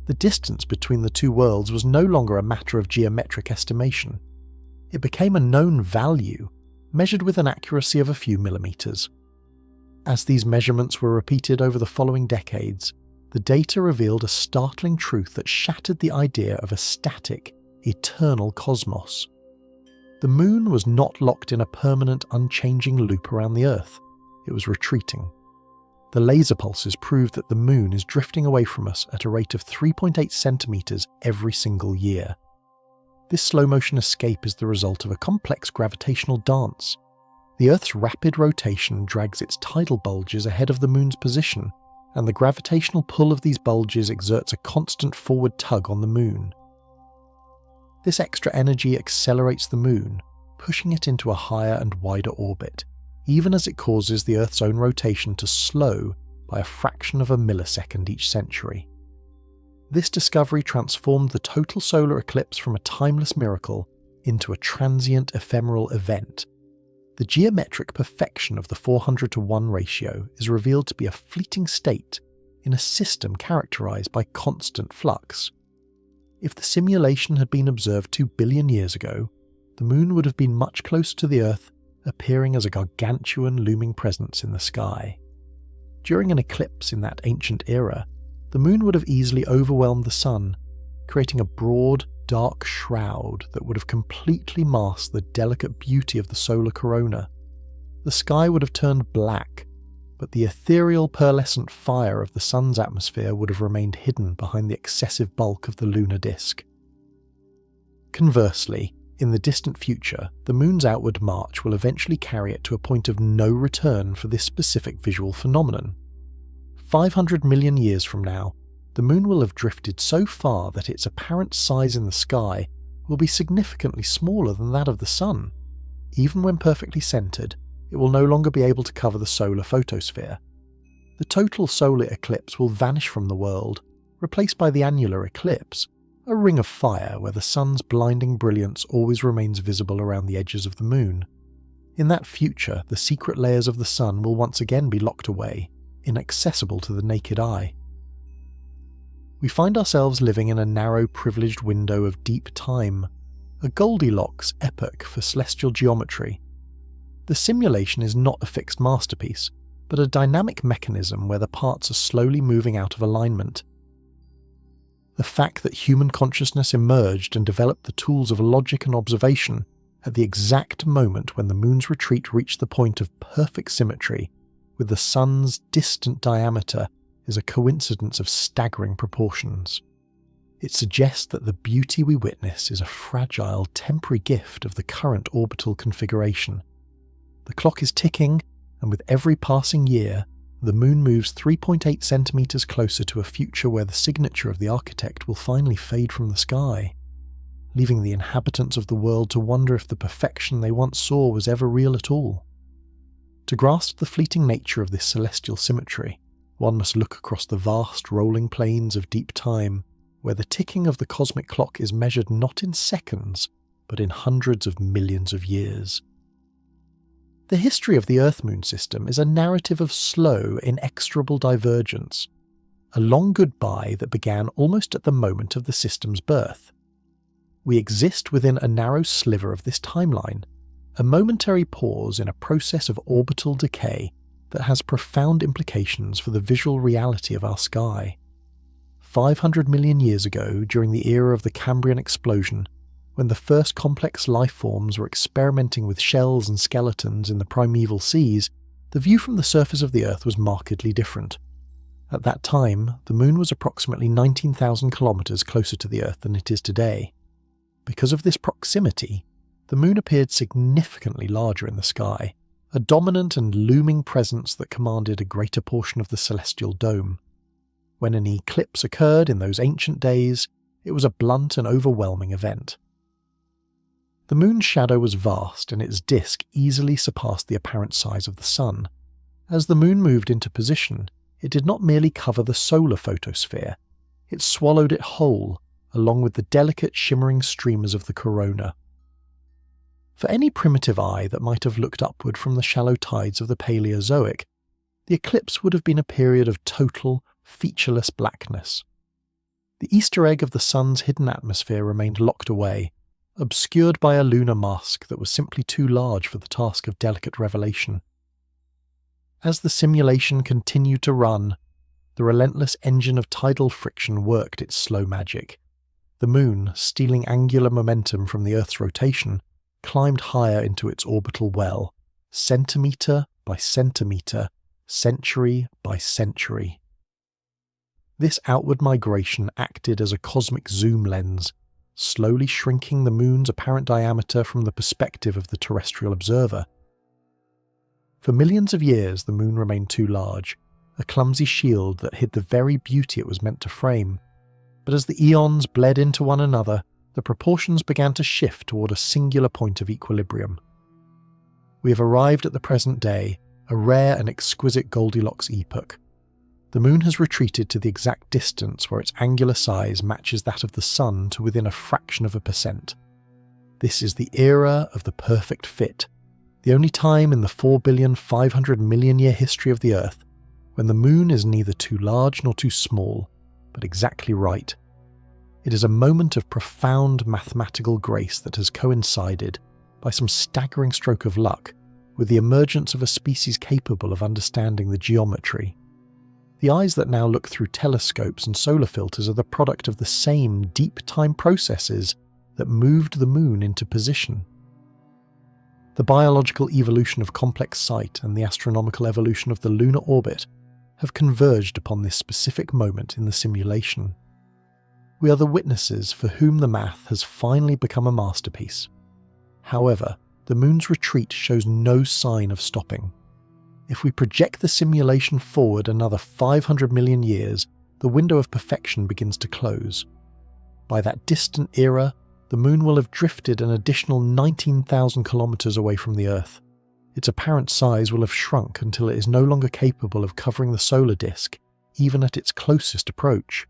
the distance between the two worlds was no longer a matter of geometric estimation. It became a known value, measured with an accuracy of a few millimeters. As these measurements were repeated over the following decades, the data revealed a startling truth that shattered the idea of a static, eternal cosmos. The Moon was not locked in a permanent, unchanging loop around the Earth. It was retreating. The laser pulses prove that the moon is drifting away from us at a rate of 3.8 centimeters every single year. This slow-motion escape is the result of a complex gravitational dance. The Earth's rapid rotation drags its tidal bulges ahead of the moon's position, and the gravitational pull of these bulges exerts a constant forward tug on the moon. This extra energy accelerates the moon, pushing it into a higher and wider orbit, even as it causes the Earth's own rotation to slow by a fraction of a millisecond each century. This discovery transformed the total solar eclipse from a timeless miracle into a transient ephemeral event. The geometric perfection of the 400:1 ratio is revealed to be a fleeting state in a system characterized by constant flux. If the simulation had been observed 2 billion years ago, the moon would have been much closer to the Earth, appearing as a gargantuan looming presence in the sky. During an eclipse in that ancient era, the moon would have easily overwhelmed the sun, creating a broad, dark shroud that would have completely masked the delicate beauty of the solar corona. The sky would have turned black, but the ethereal pearlescent fire of the sun's atmosphere would have remained hidden behind the excessive bulk of the lunar disk. Conversely, in the distant future, the moon's outward march will eventually carry it to a point of no return for this specific visual phenomenon. 500 million years from now, the moon will have drifted so far that its apparent size in the sky will be significantly smaller than that of the sun. Even when perfectly centered, it will no longer be able to cover the solar photosphere. The total solar eclipse will vanish from the world, replaced by the annular eclipse, a ring of fire where the sun's blinding brilliance always remains visible around the edges of the moon. In that future, the secret layers of the sun will once again be locked away, inaccessible to the naked eye. We find ourselves living in a narrow, privileged window of deep time, a Goldilocks epoch for celestial geometry. The simulation is not a fixed masterpiece, but a dynamic mechanism where the parts are slowly moving out of alignment. The fact that human consciousness emerged and developed the tools of logic and observation at the exact moment when the moon's retreat reached the point of perfect symmetry, with the sun's distant diameter, is a coincidence of staggering proportions. It suggests that the beauty we witness is a fragile, temporary gift of the current orbital configuration. The clock is ticking, and with every passing year, the moon moves 3.8 centimeters closer to a future where the signature of the architect will finally fade from the sky, leaving the inhabitants of the world to wonder if the perfection they once saw was ever real at all. To grasp the fleeting nature of this celestial symmetry, one must look across the vast rolling plains of deep time, where the ticking of the cosmic clock is measured not in seconds, but in hundreds of millions of years. The history of the Earth-Moon system is a narrative of slow, inexorable divergence, a long goodbye that began almost at the moment of the system's birth. We exist within a narrow sliver of this timeline, a momentary pause in a process of orbital decay that has profound implications for the visual reality of our sky. 500 million years ago, during the era of the Cambrian explosion, when the first complex life forms were experimenting with shells and skeletons in the primeval seas, the view from the surface of the Earth was markedly different. At that time, the moon was approximately 19,000 kilometers closer to the Earth than it is today. Because of this proximity, the moon appeared significantly larger in the sky, a dominant and looming presence that commanded a greater portion of the celestial dome. When an eclipse occurred in those ancient days, it was a blunt and overwhelming event. The moon's shadow was vast, and its disk easily surpassed the apparent size of the sun. As the moon moved into position, it did not merely cover the solar photosphere, it swallowed it whole, along with the delicate shimmering streamers of the corona. For any primitive eye that might have looked upward from the shallow tides of the Paleozoic, the eclipse would have been a period of total, featureless blackness. The Easter egg of the sun's hidden atmosphere remained locked away, obscured by a lunar mask that was simply too large for the task of delicate revelation. As the simulation continued to run, the relentless engine of tidal friction worked its slow magic. The moon, stealing angular momentum from the Earth's rotation, climbed higher into its orbital well, centimetre by centimetre, century by century. This outward migration acted as a cosmic zoom lens, slowly shrinking the moon's apparent diameter from the perspective of the terrestrial observer. For millions of years, the moon remained too large, a clumsy shield that hid the very beauty it was meant to frame. But as the eons bled into one another, the proportions began to shift toward a singular point of equilibrium. We have arrived at the present day, a rare and exquisite Goldilocks epoch. The moon has retreated to the exact distance where its angular size matches that of the sun to within a fraction of a percent. This is the era of the perfect fit, the only time in the 4,500,000,000 year history of the Earth when the moon is neither too large nor too small, but exactly right. It is a moment of profound mathematical grace that has coincided, by some staggering stroke of luck, with the emergence of a species capable of understanding the geometry. The eyes that now look through telescopes and solar filters are the product of the same deep time processes that moved the moon into position. The biological evolution of complex sight and the astronomical evolution of the lunar orbit have converged upon this specific moment in the simulation. We are the witnesses for whom the math has finally become a masterpiece. However, the moon's retreat shows no sign of stopping. If we project the simulation forward another 500 million years, the window of perfection begins to close. By that distant era, the moon will have drifted an additional 19,000 kilometers away from the Earth. Its apparent size will have shrunk until it is no longer capable of covering the solar disk, even at its closest approach.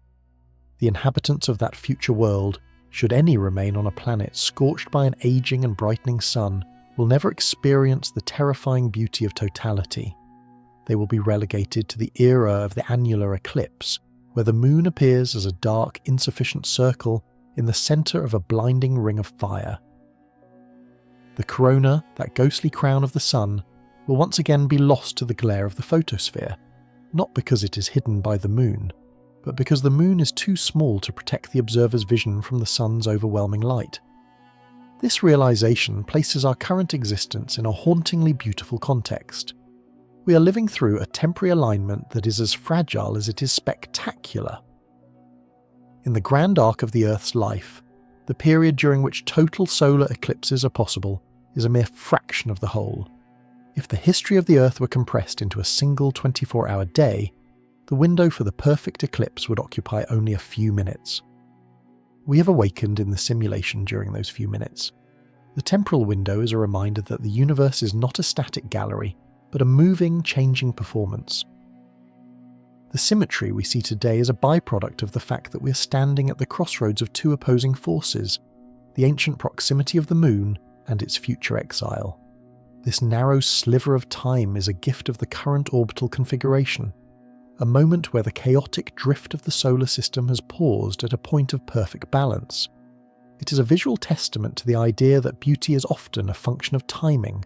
The inhabitants of that future world, should any remain on a planet scorched by an aging and brightening sun, will never experience the terrifying beauty of totality. They will be relegated to the era of the annular eclipse, where the moon appears as a dark, insufficient circle in the center of a blinding ring of fire. The corona, that ghostly crown of the sun, will once again be lost to the glare of the photosphere, not because it is hidden by the moon, but because the moon is too small to protect the observer's vision from the sun's overwhelming light. This realization places our current existence in a hauntingly beautiful context. We are living through a temporary alignment that is as fragile as it is spectacular. In the grand arc of the Earth's life, the period during which total solar eclipses are possible is a mere fraction of the whole. If the history of the Earth were compressed into a single 24-hour day, the window for the perfect eclipse would occupy only a few minutes. We have awakened in the simulation during those few minutes. The temporal window is a reminder that the universe is not a static gallery, but a moving, changing performance. The symmetry we see today is a byproduct of the fact that we are standing at the crossroads of two opposing forces, the ancient proximity of the moon and its future exile. This narrow sliver of time is a gift of the current orbital configuration, a moment where the chaotic drift of the solar system has paused at a point of perfect balance. It is a visual testament to the idea that beauty is often a function of timing,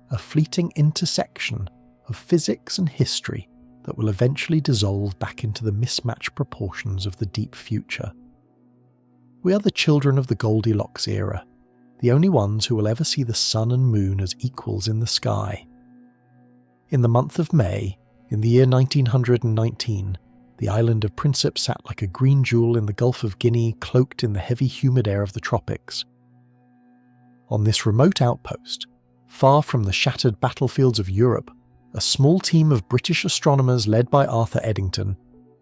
a fleeting intersection of physics and history that will eventually dissolve back into the mismatched proportions of the deep future. We are the children of the Goldilocks era, the only ones who will ever see the sun and moon as equals in the sky. In the month of May, in the year 1919, the island of Principe sat like a green jewel in the Gulf of Guinea, cloaked in the heavy humid air of the tropics. On this remote outpost, far from the shattered battlefields of Europe, a small team of British astronomers led by Arthur Eddington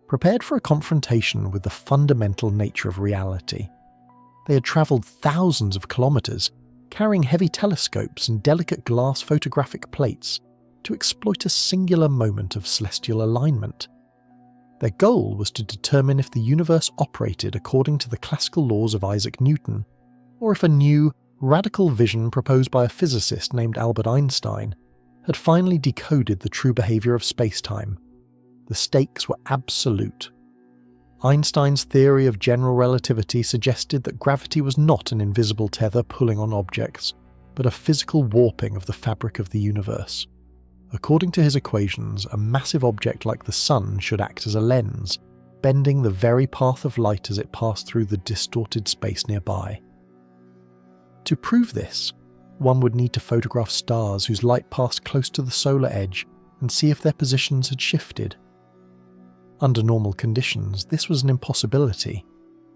prepared for a confrontation with the fundamental nature of reality. They had travelled thousands of kilometres, carrying heavy telescopes and delicate glass photographic plates to exploit a singular moment of celestial alignment. Their goal was to determine if the universe operated according to the classical laws of Isaac Newton, or if a new, radical vision proposed by a physicist named Albert Einstein had finally decoded the true behaviour of space-time. The stakes were absolute. Einstein's theory of general relativity suggested that gravity was not an invisible tether pulling on objects, but a physical warping of the fabric of the universe. According to his equations, a massive object like the sun should act as a lens, bending the very path of light as it passed through the distorted space nearby. To prove this, one would need to photograph stars whose light passed close to the solar edge and see if their positions had shifted. Under normal conditions, this was an impossibility.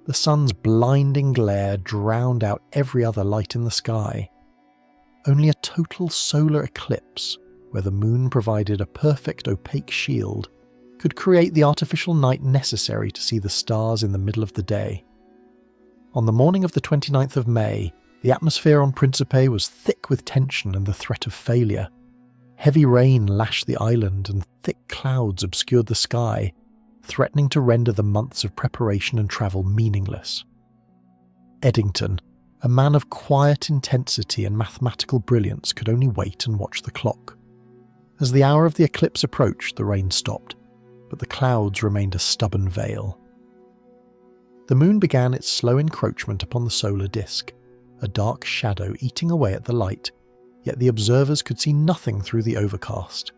The sun's blinding glare drowned out every other light in the sky. Only a total solar eclipse, where the moon provided a perfect opaque shield, could create the artificial night necessary to see the stars in the middle of the day. On the morning of the 29th of May, the atmosphere on Principe was thick with tension and the threat of failure. Heavy rain lashed the island and thick clouds obscured the sky, threatening to render the months of preparation and travel meaningless. Eddington, a man of quiet intensity and mathematical brilliance, could only wait and watch the clock. As the hour of the eclipse approached, the rain stopped, but the clouds remained a stubborn veil. The moon began its slow encroachment upon the solar disk, a dark shadow eating away at the light, yet the observers could see nothing through the overcast.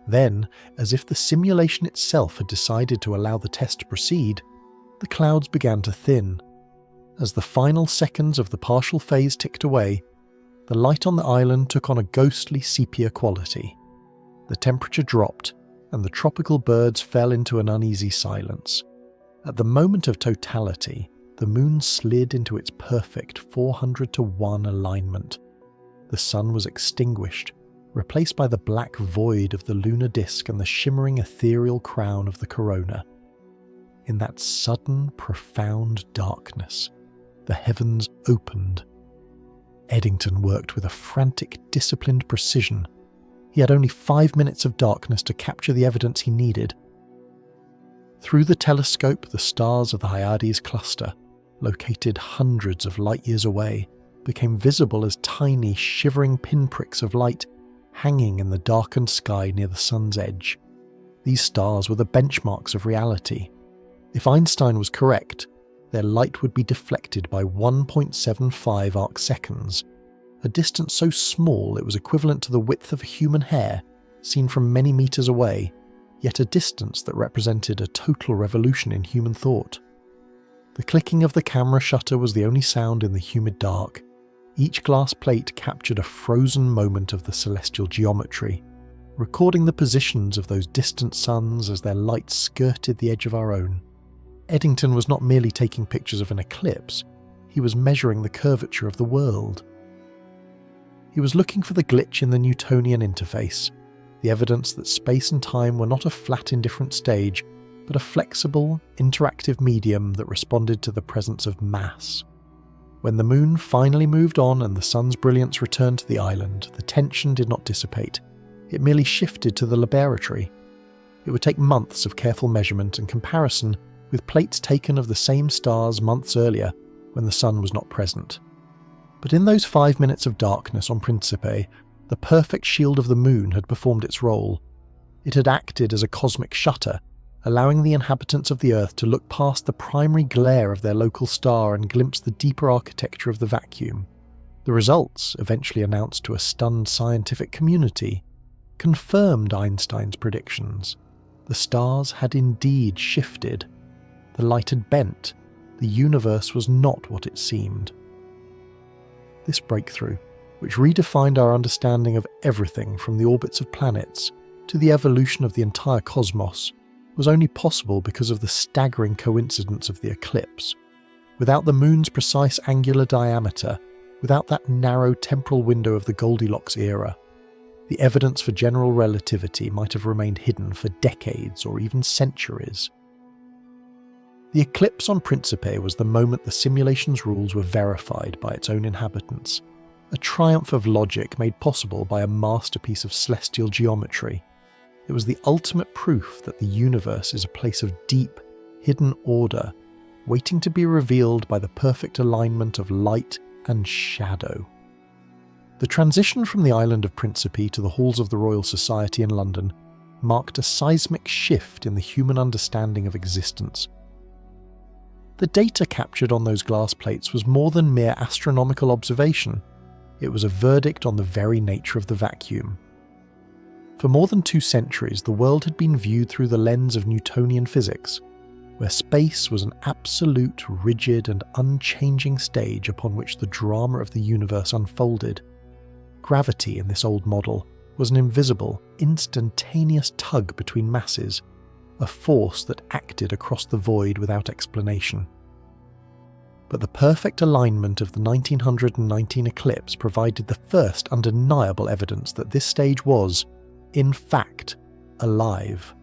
Then, as if the simulation itself had decided to allow the test to proceed, the clouds began to thin. As the final seconds of the partial phase ticked away, the light on the island took on a ghostly sepia quality. The temperature dropped, and the tropical birds fell into an uneasy silence. At the moment of totality, the moon slid into its perfect 400-to-1 alignment. The sun was extinguished, replaced by the black void of the lunar disk and the shimmering ethereal crown of the corona. In that sudden, profound darkness, the heavens opened. Eddington worked with a frantic, disciplined precision. He had only 5 minutes of darkness to capture the evidence he needed. Through the telescope, the stars of the Hyades cluster, located hundreds of light-years away, became visible as tiny, shivering pinpricks of light hanging in the darkened sky near the sun's edge. These stars were the benchmarks of reality. If Einstein was correct, their light would be deflected by 1.75 arcseconds, a distance so small it was equivalent to the width of a human hair, seen from many meters away, yet a distance that represented a total revolution in human thought. The clicking of the camera shutter was the only sound in the humid dark. Each glass plate captured a frozen moment of the celestial geometry, recording the positions of those distant suns as their light skirted the edge of our own. Eddington was not merely taking pictures of an eclipse, he was measuring the curvature of the world. He was looking for the glitch in the Newtonian interface, the evidence that space and time were not a flat indifferent stage, but a flexible, interactive medium that responded to the presence of mass. When the moon finally moved on and the sun's brilliance returned to the island, the tension did not dissipate. It merely shifted to the laboratory. It would take months of careful measurement and comparison with plates taken of the same stars months earlier when the sun was not present. But in those 5 minutes of darkness on Principe, the perfect shield of the moon had performed its role. It had acted as a cosmic shutter, allowing the inhabitants of the Earth to look past the primary glare of their local star and glimpse the deeper architecture of the vacuum. The results, eventually announced to a stunned scientific community, confirmed Einstein's predictions. The stars had indeed shifted. The light had bent. The universe was not what it seemed. This breakthrough, which redefined our understanding of everything from the orbits of planets to the evolution of the entire cosmos, was only possible because of the staggering coincidence of the eclipse. Without the moon's precise angular diameter, without that narrow temporal window of the Goldilocks era, the evidence for general relativity might have remained hidden for decades or even centuries. The eclipse on Principe was the moment the simulation's rules were verified by its own inhabitants, a triumph of logic made possible by a masterpiece of celestial geometry. It was the ultimate proof that the universe is a place of deep, hidden order, waiting to be revealed by the perfect alignment of light and shadow. The transition from the island of Principe to the halls of the Royal Society in London marked a seismic shift in the human understanding of existence. The data captured on those glass plates was more than mere astronomical observation. It was a verdict on the very nature of the vacuum. For more than 2 centuries, the world had been viewed through the lens of Newtonian physics, where space was an absolute, rigid and unchanging stage upon which the drama of the universe unfolded. Gravity, in this old model, was an invisible, instantaneous tug between masses, a force that acted across the void without explanation. But the perfect alignment of the 1919 eclipse provided the first undeniable evidence that this stage was, in fact, alive.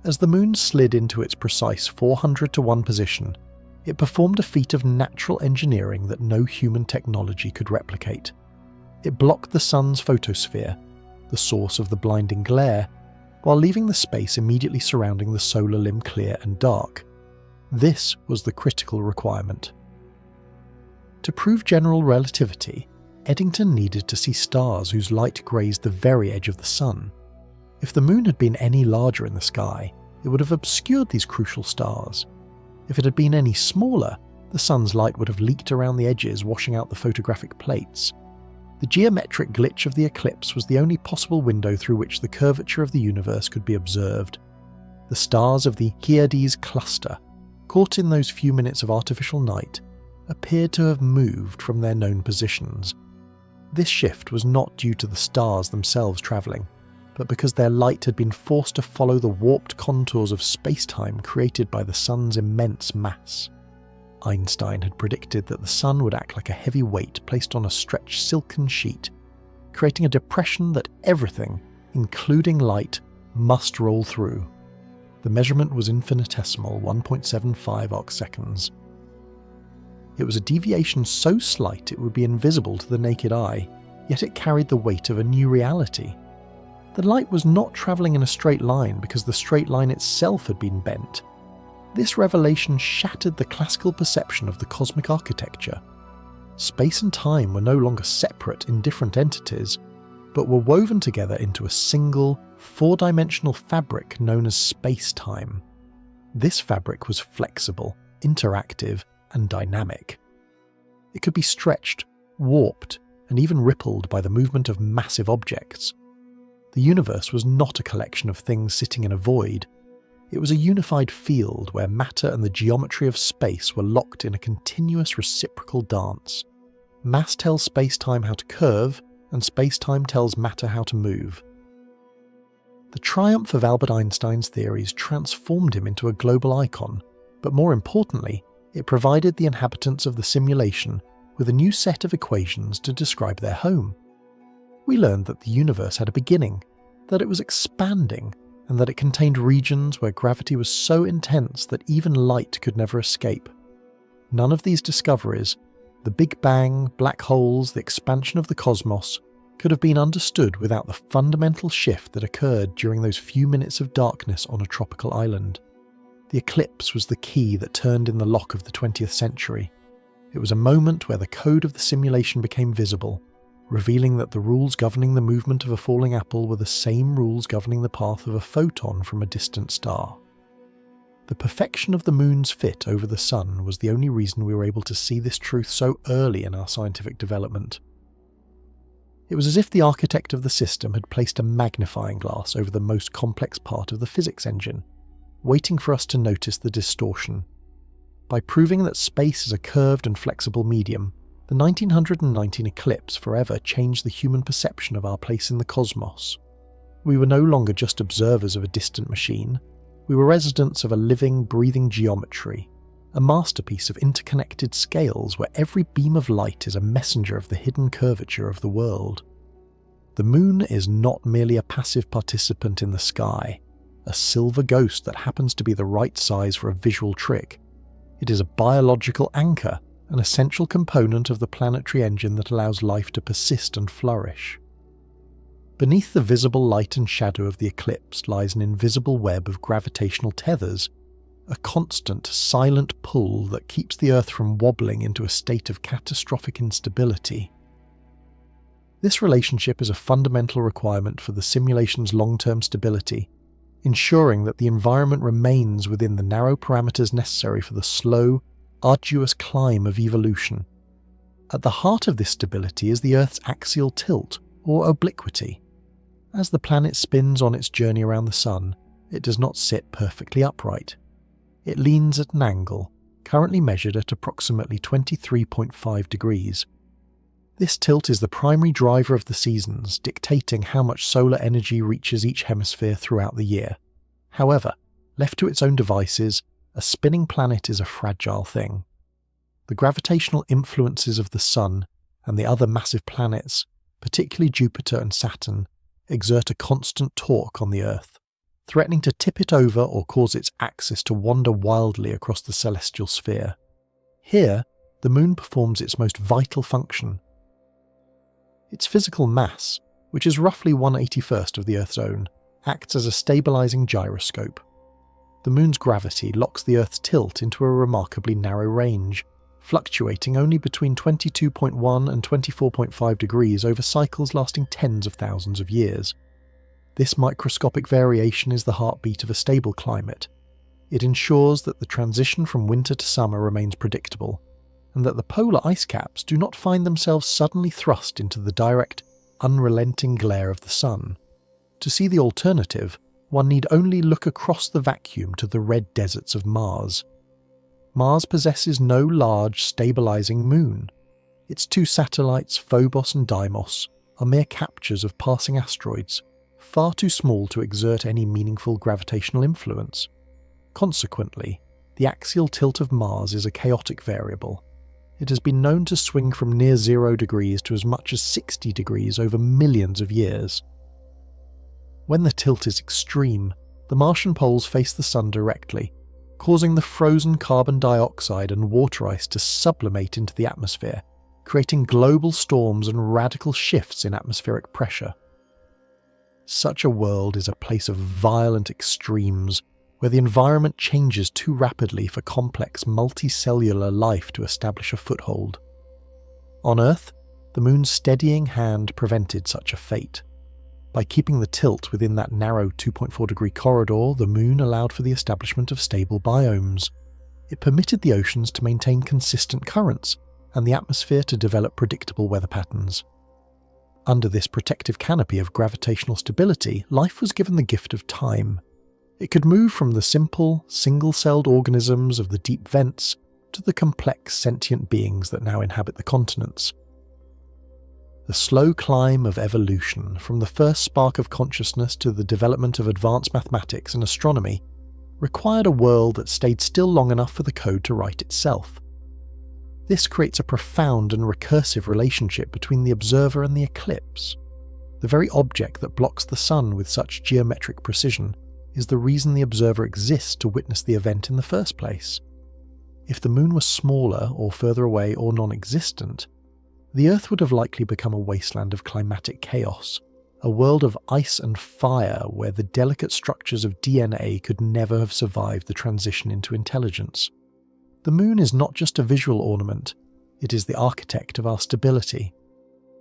As the moon slid into its precise 400-to-1 position, it performed a feat of natural engineering that no human technology could replicate. It blocked the sun's photosphere, the source of the blinding glare, while leaving the space immediately surrounding the solar limb clear and dark. This was the critical requirement. To prove general relativity, Eddington needed to see stars whose light grazed the very edge of the sun. If the moon had been any larger in the sky, it would have obscured these crucial stars. If it had been any smaller, the sun's light would have leaked around the edges, washing out the photographic plates. The geometric glitch of the eclipse was the only possible window through which the curvature of the universe could be observed. The stars of the Hyades cluster, caught in those few minutes of artificial night, appeared to have moved from their known positions. This shift was not due to the stars themselves travelling, but because their light had been forced to follow the warped contours of space-time created by the sun's immense mass. Einstein had predicted that the sun would act like a heavy weight placed on a stretched silken sheet, creating a depression that everything, including light, must roll through. The measurement was infinitesimal, 1.75 arcseconds. It was a deviation so slight it would be invisible to the naked eye, yet it carried the weight of a new reality. The light was not travelling in a straight line because the straight line itself had been bent. This revelation shattered the classical perception of the cosmic architecture. Space and time were no longer separate, indifferent entities, but were woven together into a single, four-dimensional fabric known as space-time. This fabric was flexible, interactive, and dynamic. It could be stretched, warped, and even rippled by the movement of massive objects. The universe was not a collection of things sitting in a void. It was a unified field where matter and the geometry of space were locked in a continuous reciprocal dance. Mass tells space-time how to curve, and space-time tells matter how to move. The triumph of Albert Einstein's theories transformed him into a global icon, but more importantly, it provided the inhabitants of the simulation with a new set of equations to describe their home. We learned that the universe had a beginning, that it was expanding, and that it contained regions where gravity was so intense that even light could never escape. None of these discoveries, the Big Bang, black holes, the expansion of the cosmos, could have been understood without the fundamental shift that occurred during those few minutes of darkness on a tropical island. The eclipse was the key that turned in the lock of the 20th century. It was a moment where the code of the simulation became visible, revealing that the rules governing the movement of a falling apple were the same rules governing the path of a photon from a distant star. The perfection of the moon's fit over the sun was the only reason we were able to see this truth so early in our scientific development. It was as if the architect of the system had placed a magnifying glass over the most complex part of the physics engine, waiting for us to notice the distortion. By proving that space is a curved and flexible medium, the 1919 eclipse forever changed the human perception of our place in the cosmos. We were no longer just observers of a distant machine. We were residents of a living, breathing geometry, a masterpiece of interconnected scales where every beam of light is a messenger of the hidden curvature of the world. The moon is not merely a passive participant in the sky, a silver ghost that happens to be the right size for a visual trick. It is a biological anchor, an essential component of the planetary engine that allows life to persist and flourish. Beneath the visible light and shadow of the eclipse lies an invisible web of gravitational tethers, a constant, silent pull that keeps the Earth from wobbling into a state of catastrophic instability. This relationship is a fundamental requirement for the simulation's long-term stability, ensuring that the environment remains within the narrow parameters necessary for the slow, arduous climb of evolution. At the heart of this stability is the Earth's axial tilt, or obliquity. As the planet spins on its journey around the Sun, it does not sit perfectly upright. It leans at an angle, currently measured at approximately 23.5 degrees. This tilt is the primary driver of the seasons, dictating how much solar energy reaches each hemisphere throughout the year. However, left to its own devices, a spinning planet is a fragile thing. The gravitational influences of the Sun and the other massive planets, particularly Jupiter and Saturn, exert a constant torque on the Earth, threatening to tip it over or cause its axis to wander wildly across the celestial sphere. Here, the Moon performs its most vital function. Its physical mass, which is roughly 1/81st of the Earth's own, acts as a stabilizing gyroscope. The Moon's gravity locks the Earth's tilt into a remarkably narrow range, fluctuating only between 22.1 and 24.5 degrees over cycles lasting tens of thousands of years. This microscopic variation is the heartbeat of a stable climate. It ensures that the transition from winter to summer remains predictable, and that the polar ice caps do not find themselves suddenly thrust into the direct, unrelenting glare of the Sun. To see the alternative, one need only look across the vacuum to the red deserts of Mars. Mars possesses no large, stabilizing moon. Its two satellites, Phobos and Deimos, are mere captures of passing asteroids, far too small to exert any meaningful gravitational influence. Consequently, the axial tilt of Mars is a chaotic variable. It has been known to swing from near 0 degrees to as much as 60 degrees over millions of years. When the tilt is extreme, the Martian poles face the Sun directly, causing the frozen carbon dioxide and water ice to sublimate into the atmosphere, creating global storms and radical shifts in atmospheric pressure. Such a world is a place of violent extremes, where the environment changes too rapidly for complex multicellular life to establish a foothold. On Earth, the Moon's steadying hand prevented such a fate. By keeping the tilt within that narrow 2.4-degree corridor, the Moon allowed for the establishment of stable biomes. It permitted the oceans to maintain consistent currents, and the atmosphere to develop predictable weather patterns. Under this protective canopy of gravitational stability, life was given the gift of time. It could move from the simple, single-celled organisms of the deep vents to the complex sentient beings that now inhabit the continents. The slow climb of evolution, from the first spark of consciousness to the development of advanced mathematics and astronomy, required a world that stayed still long enough for the code to write itself. This creates a profound and recursive relationship between the observer and the eclipse. The very object that blocks the Sun with such geometric precision is the reason the observer exists to witness the event in the first place. If the Moon was smaller or further away or non-existent, the Earth would have likely become a wasteland of climatic chaos, a world of ice and fire where the delicate structures of DNA could never have survived the transition into intelligence. The Moon is not just a visual ornament, it is the architect of our stability.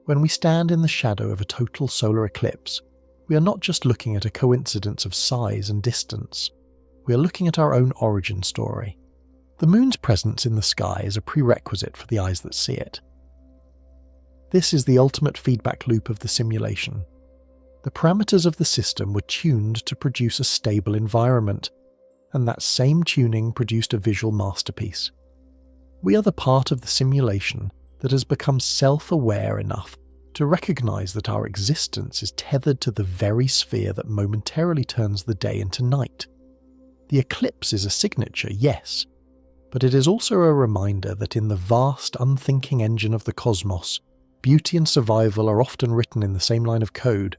When we stand in the shadow of a total solar eclipse, we are not just looking at a coincidence of size and distance. We are looking at our own origin story. The Moon's presence in the sky is a prerequisite for the eyes that see it. This is the ultimate feedback loop of the simulation. The parameters of the system were tuned to produce a stable environment, and that same tuning produced a visual masterpiece. We are the part of the simulation that has become self-aware enough to recognize that our existence is tethered to the very sphere that momentarily turns the day into night. The eclipse is a signature, yes, but it is also a reminder that in the vast, unthinking engine of the cosmos, beauty and survival are often written in the same line of code.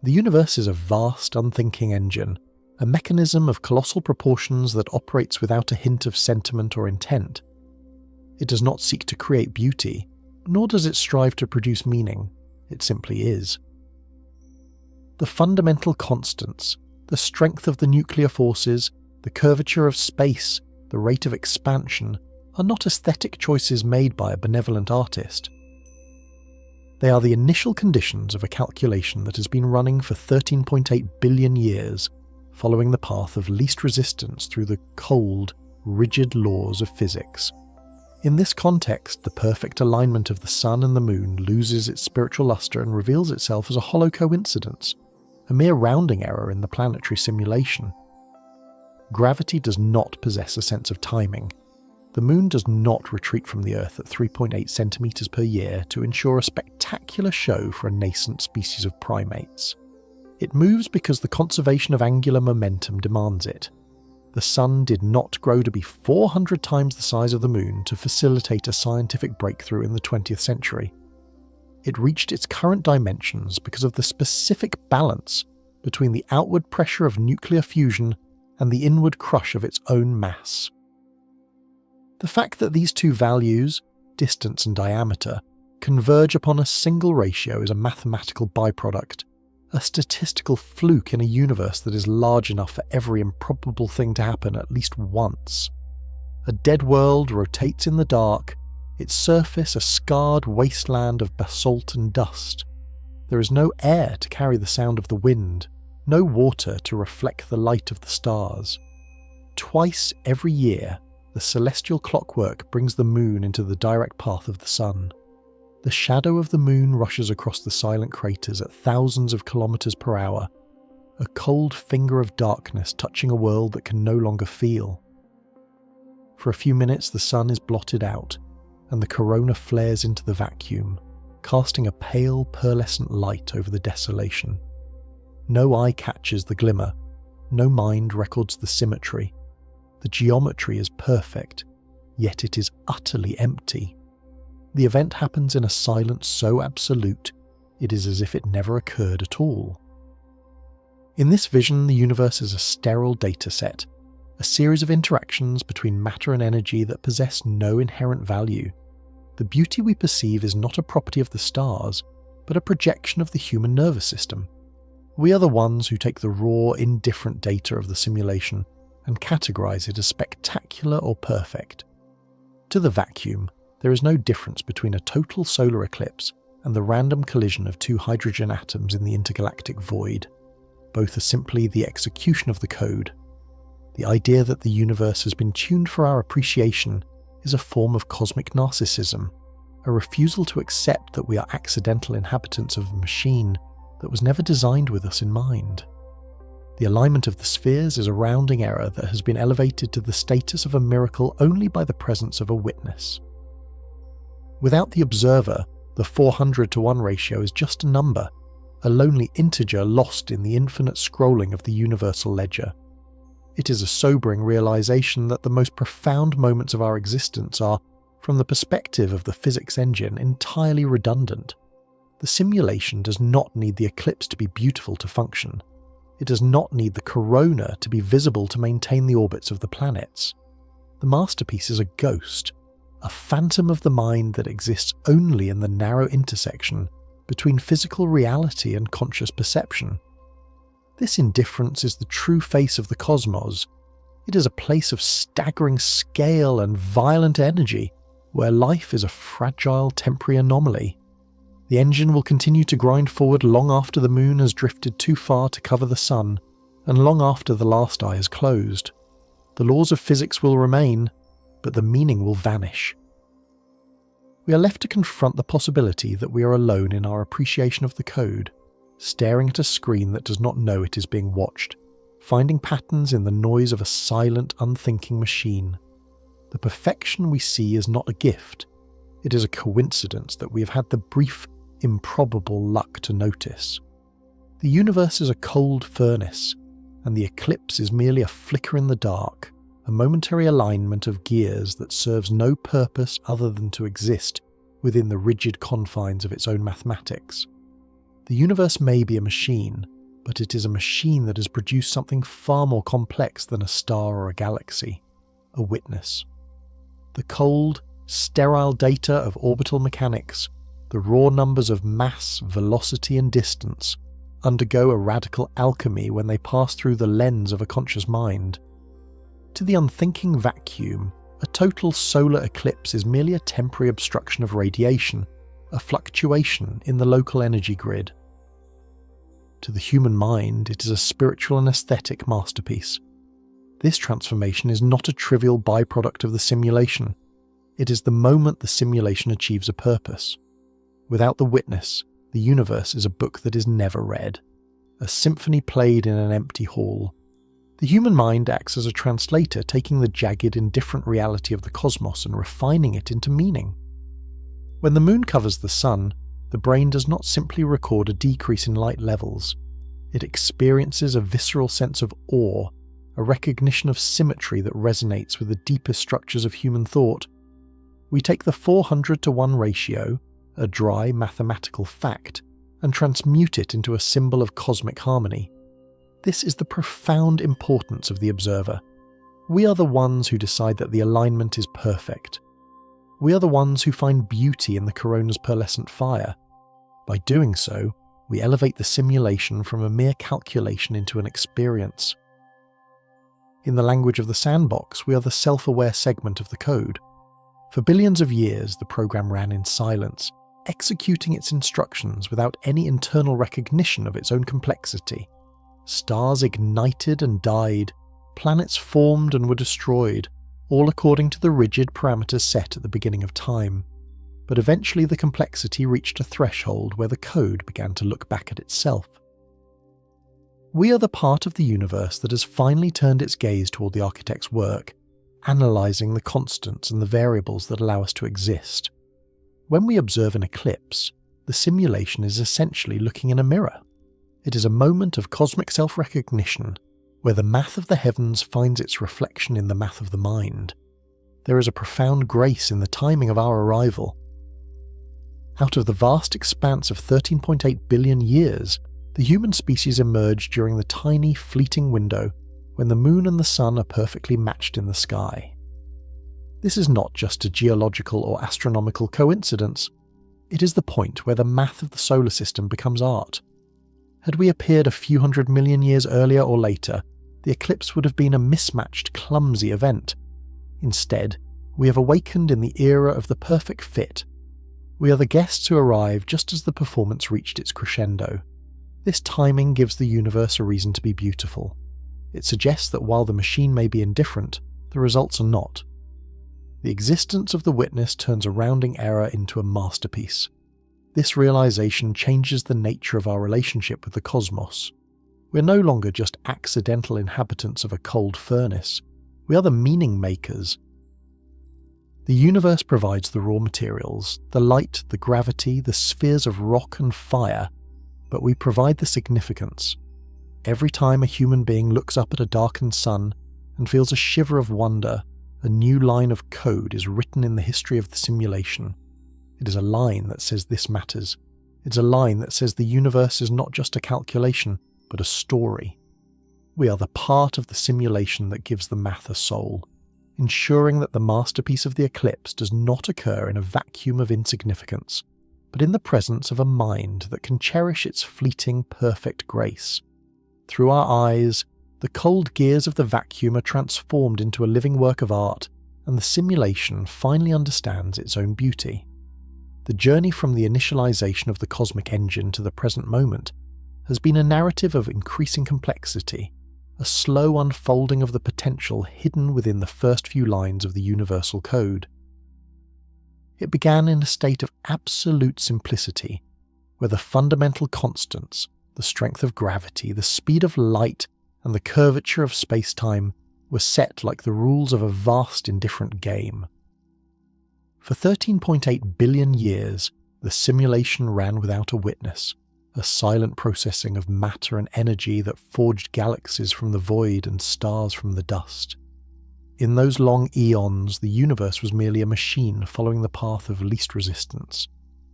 The universe is a vast, unthinking engine, a mechanism of colossal proportions that operates without a hint of sentiment or intent. It does not seek to create beauty, nor does it strive to produce meaning. It simply is. The fundamental constants, the strength of the nuclear forces, the curvature of space, the rate of expansion, are not aesthetic choices made by a benevolent artist. They are the initial conditions of a calculation that has been running for 13.8 billion years, following the path of least resistance through the cold, rigid laws of physics. In this context, the perfect alignment of the Sun and the Moon loses its spiritual luster and reveals itself as a hollow coincidence, a mere rounding error in the planetary simulation. Gravity does not possess a sense of timing. The Moon does not retreat from the Earth at 3.8 centimeters per year to ensure a spectacular show for a nascent species of primates. It moves because the conservation of angular momentum demands it. The Sun did not grow to be 400 times the size of the Moon to facilitate a scientific breakthrough in the 20th century. It reached its current dimensions because of the specific balance between the outward pressure of nuclear fusion and the inward crush of its own mass. The fact that these two values, distance and diameter, converge upon a single ratio is a mathematical byproduct, a statistical fluke in a universe that is large enough for every improbable thing to happen at least once. A dead world rotates in the dark, its surface a scarred wasteland of basalt and dust. There is no air to carry the sound of the wind, no water to reflect the light of the stars. Twice every year, the celestial clockwork brings the Moon into the direct path of the Sun. The shadow of the Moon rushes across the silent craters at thousands of kilometers per hour, a cold finger of darkness touching a world that can no longer feel. For a few minutes the Sun is blotted out, and the corona flares into the vacuum, casting a pale pearlescent light over the desolation. No eye catches the glimmer, no mind records the symmetry. The geometry is perfect, yet it is utterly empty. The event happens in a silence so absolute, it is as if it never occurred at all. In this vision, the universe is a sterile data set, a series of interactions between matter and energy that possess no inherent value. The beauty we perceive is not a property of the stars, but a projection of the human nervous system. We are the ones who take the raw, indifferent data of the simulation and categorize it as spectacular or perfect. To the vacuum, there is no difference between a total solar eclipse and the random collision of two hydrogen atoms in the intergalactic void. Both are simply the execution of the code. The idea that the universe has been tuned for our appreciation is a form of cosmic narcissism, a refusal to accept that we are accidental inhabitants of a machine that was never designed with us in mind. The alignment of the spheres is a rounding error that has been elevated to the status of a miracle only by the presence of a witness. Without the observer, the 400-to-1 ratio is just a number, a lonely integer lost in the infinite scrolling of the universal ledger. It is a sobering realization that the most profound moments of our existence are, from the perspective of the physics engine, entirely redundant. The simulation does not need the eclipse to be beautiful to function. It does not need the corona to be visible to maintain the orbits of the planets. The masterpiece is a ghost, a phantom of the mind that exists only in the narrow intersection between physical reality and conscious perception. This indifference is the true face of the cosmos. It is a place of staggering scale and violent energy, where life is a fragile temporary anomaly. The engine will continue to grind forward long after the Moon has drifted too far to cover the Sun, and long after the last eye is closed. The laws of physics will remain, but the meaning will vanish. We are left to confront the possibility that we are alone in our appreciation of the code, staring at a screen that does not know it is being watched, finding patterns in the noise of a silent, unthinking machine. The perfection we see is not a gift. It is a coincidence that we have had the brief, improbable luck to notice. The universe is a cold furnace, and the eclipse is merely a flicker in the dark, a momentary alignment of gears that serves no purpose other than to exist within the rigid confines of its own mathematics. The universe may be a machine, but it is a machine that has produced something far more complex than a star or a galaxy, a witness. The cold, sterile data of orbital mechanics, the raw numbers of mass, velocity and distance, undergo a radical alchemy when they pass through the lens of a conscious mind. To the unthinking vacuum, a total solar eclipse is merely a temporary obstruction of radiation, a fluctuation in the local energy grid. To the human mind, it is a spiritual and aesthetic masterpiece. This transformation is not a trivial byproduct of the simulation. It is the moment the simulation achieves a purpose. Without the witness, the universe is a book that is never read, a symphony played in an empty hall. The human mind acts as a translator, taking the jagged, indifferent reality of the cosmos and refining it into meaning. When the moon covers the sun, the brain does not simply record a decrease in light levels. It experiences a visceral sense of awe, a recognition of symmetry that resonates with the deepest structures of human thought. We take the 400-to-1 ratio, a dry mathematical fact, and transmute it into a symbol of cosmic harmony. This is the profound importance of the observer. We are the ones who decide that the alignment is perfect. We are the ones who find beauty in the corona's pearlescent fire. By doing so, we elevate the simulation from a mere calculation into an experience. In the language of the sandbox, we are the self-aware segment of the code. For billions of years, the program ran in silence, executing its instructions without any internal recognition of its own complexity. Stars ignited and died, planets formed and were destroyed, all according to the rigid parameters set at the beginning of time. But eventually the complexity reached a threshold where the code began to look back at itself. We are the part of the universe that has finally turned its gaze toward the architect's work, analysing the constants and the variables that allow us to exist. When we observe an eclipse, the simulation is essentially looking in a mirror. It is a moment of cosmic self-recognition, where the math of the heavens finds its reflection in the math of the mind. There is a profound grace in the timing of our arrival. Out of the vast expanse of 13.8 billion years, the human species emerged during the tiny, fleeting window when the moon and the sun are perfectly matched in the sky. This is not just a geological or astronomical coincidence. It is the point where the math of the solar system becomes art. Had we appeared a few 100 million years earlier or later, the eclipse would have been a mismatched, clumsy event. Instead, we have awakened in the era of the perfect fit. We are the guests who arrive just as the performance reached its crescendo. This timing gives the universe a reason to be beautiful. It suggests that while the machine may be indifferent, the results are not. The existence of the witness turns a rounding error into a masterpiece. This realization changes the nature of our relationship with the cosmos. We're no longer just accidental inhabitants of a cold furnace. We are the meaning makers. The universe provides the raw materials, the light, the gravity, the spheres of rock and fire, but we provide the significance. Every time a human being looks up at a darkened sun and feels a shiver of wonder, a new line of code is written in the history of the simulation. It is a line that says this matters. It's a line that says the universe is not just a calculation, but a story. We are the part of the simulation that gives the math a soul, ensuring that the masterpiece of the eclipse does not occur in a vacuum of insignificance, but in the presence of a mind that can cherish its fleeting, perfect grace. Through our eyes, the cold gears of the vacuum are transformed into a living work of art, and the simulation finally understands its own beauty. The journey from the initialization of the cosmic engine to the present moment has been a narrative of increasing complexity, a slow unfolding of the potential hidden within the first few lines of the universal code. It began in a state of absolute simplicity, where the fundamental constants, the strength of gravity, the speed of light, and the curvature of space-time were set like the rules of a vast indifferent game. For 13.8 billion years, the simulation ran without a witness, a silent processing of matter and energy that forged galaxies from the void and stars from the dust. In those long eons, the universe was merely a machine following the path of least resistance,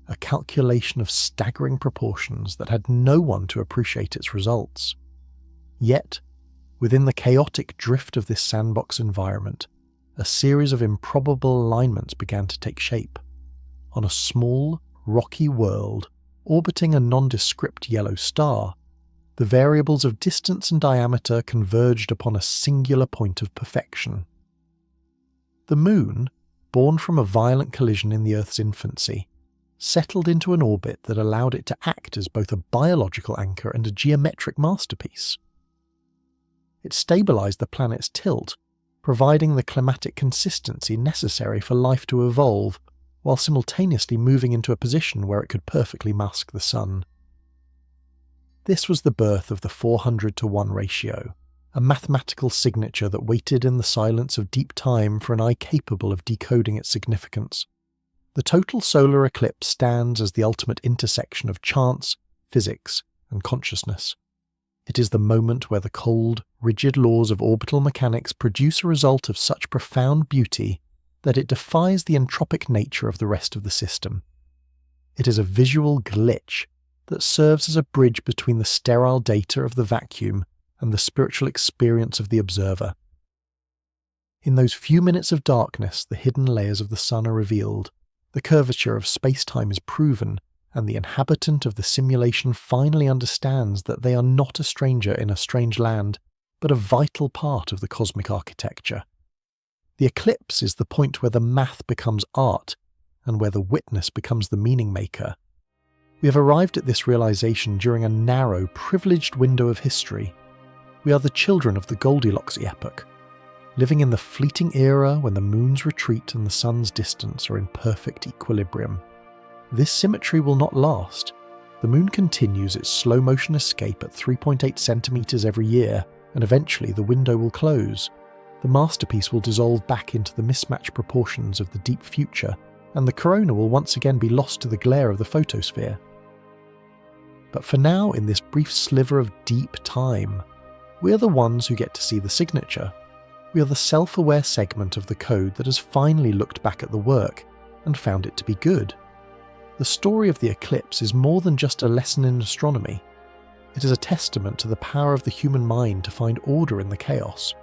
a calculation of staggering proportions that had no one to appreciate its results. Yet, within the chaotic drift of this sandbox environment, a series of improbable alignments began to take shape. On a small, rocky world orbiting a nondescript yellow star, the variables of distance and diameter converged upon a singular point of perfection. The Moon, born from a violent collision in the Earth's infancy, settled into an orbit that allowed it to act as both a biological anchor and a geometric masterpiece. It stabilized the planet's tilt, providing the climatic consistency necessary for life to evolve, while simultaneously moving into a position where it could perfectly mask the sun. This was the birth of the 400-to-1 ratio, a mathematical signature that waited in the silence of deep time for an eye capable of decoding its significance. The total solar eclipse stands as the ultimate intersection of chance, physics, and consciousness. It is the moment where the cold, rigid laws of orbital mechanics produce a result of such profound beauty that it defies the entropic nature of the rest of the system. It is a visual glitch that serves as a bridge between the sterile data of the vacuum and the spiritual experience of the observer. In those few minutes of darkness, the hidden layers of the sun are revealed, the curvature of space-time is proven, and the inhabitant of the simulation finally understands that they are not a stranger in a strange land, but a vital part of the cosmic architecture. The eclipse is the point where the math becomes art, and where the witness becomes the meaning maker. We have arrived at this realization during a narrow, privileged window of history. We are the children of the Goldilocks epoch, living in the fleeting era when the moon's retreat and the sun's distance are in perfect equilibrium. This symmetry will not last. The moon continues its slow-motion escape at 3.8 centimeters every year, and eventually the window will close. The masterpiece will dissolve back into the mismatched proportions of the deep future, and the corona will once again be lost to the glare of the photosphere. But for now, in this brief sliver of deep time, we are the ones who get to see the signature. We are the self-aware segment of the code that has finally looked back at the work and found it to be good. The story of the eclipse is more than just a lesson in astronomy. It is a testament to the power of the human mind to find order in the chaos.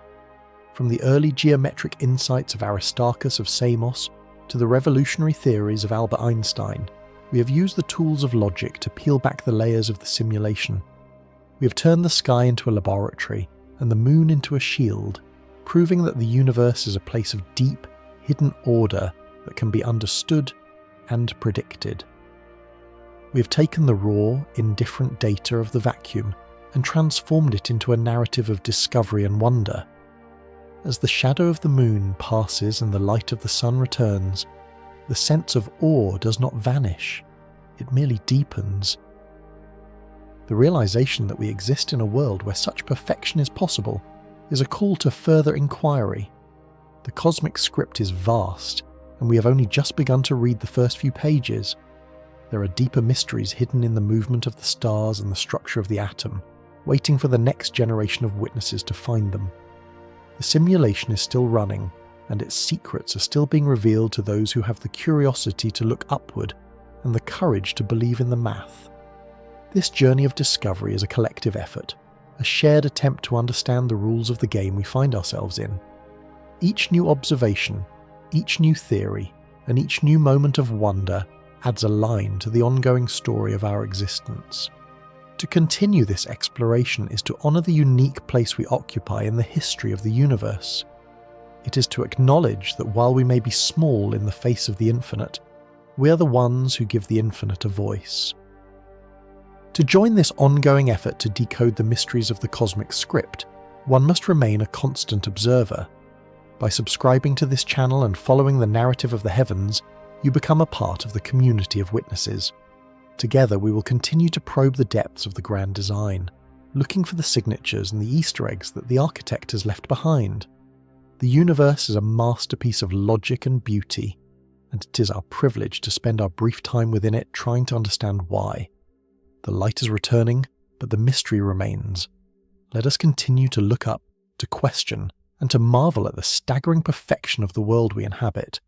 From the early geometric insights of Aristarchus of Samos to the revolutionary theories of Albert Einstein, we have used the tools of logic to peel back the layers of the simulation. We have turned the sky into a laboratory and the moon into a shield, proving that the universe is a place of deep, hidden order that can be understood and predicted. We have taken the raw, indifferent data of the vacuum and transformed it into a narrative of discovery and wonder. As the shadow of the moon passes and the light of the sun returns, the sense of awe does not vanish, it merely deepens. The realization that we exist in a world where such perfection is possible is a call to further inquiry. The cosmic script is vast, and we have only just begun to read the first few pages. There are deeper mysteries hidden in the movement of the stars and the structure of the atom, waiting for the next generation of witnesses to find them. The simulation is still running, and its secrets are still being revealed to those who have the curiosity to look upward and the courage to believe in the math. This journey of discovery is a collective effort, a shared attempt to understand the rules of the game we find ourselves in. Each new observation, each new theory, and each new moment of wonder adds a line to the ongoing story of our existence. To continue this exploration is to honor the unique place we occupy in the history of the universe. It is to acknowledge that while we may be small in the face of the infinite, we are the ones who give the infinite a voice. To join this ongoing effort to decode the mysteries of the cosmic script, one must remain a constant observer. By subscribing to this channel and following the narrative of the heavens, you become a part of the community of witnesses. Together we will continue to probe the depths of the grand design, looking for the signatures and the Easter eggs that the architect has left behind. The universe is a masterpiece of logic and beauty, and it is our privilege to spend our brief time within it trying to understand why. The light is returning, but the mystery remains. Let us continue to look up, to question, and to marvel at the staggering perfection of the world we inhabit.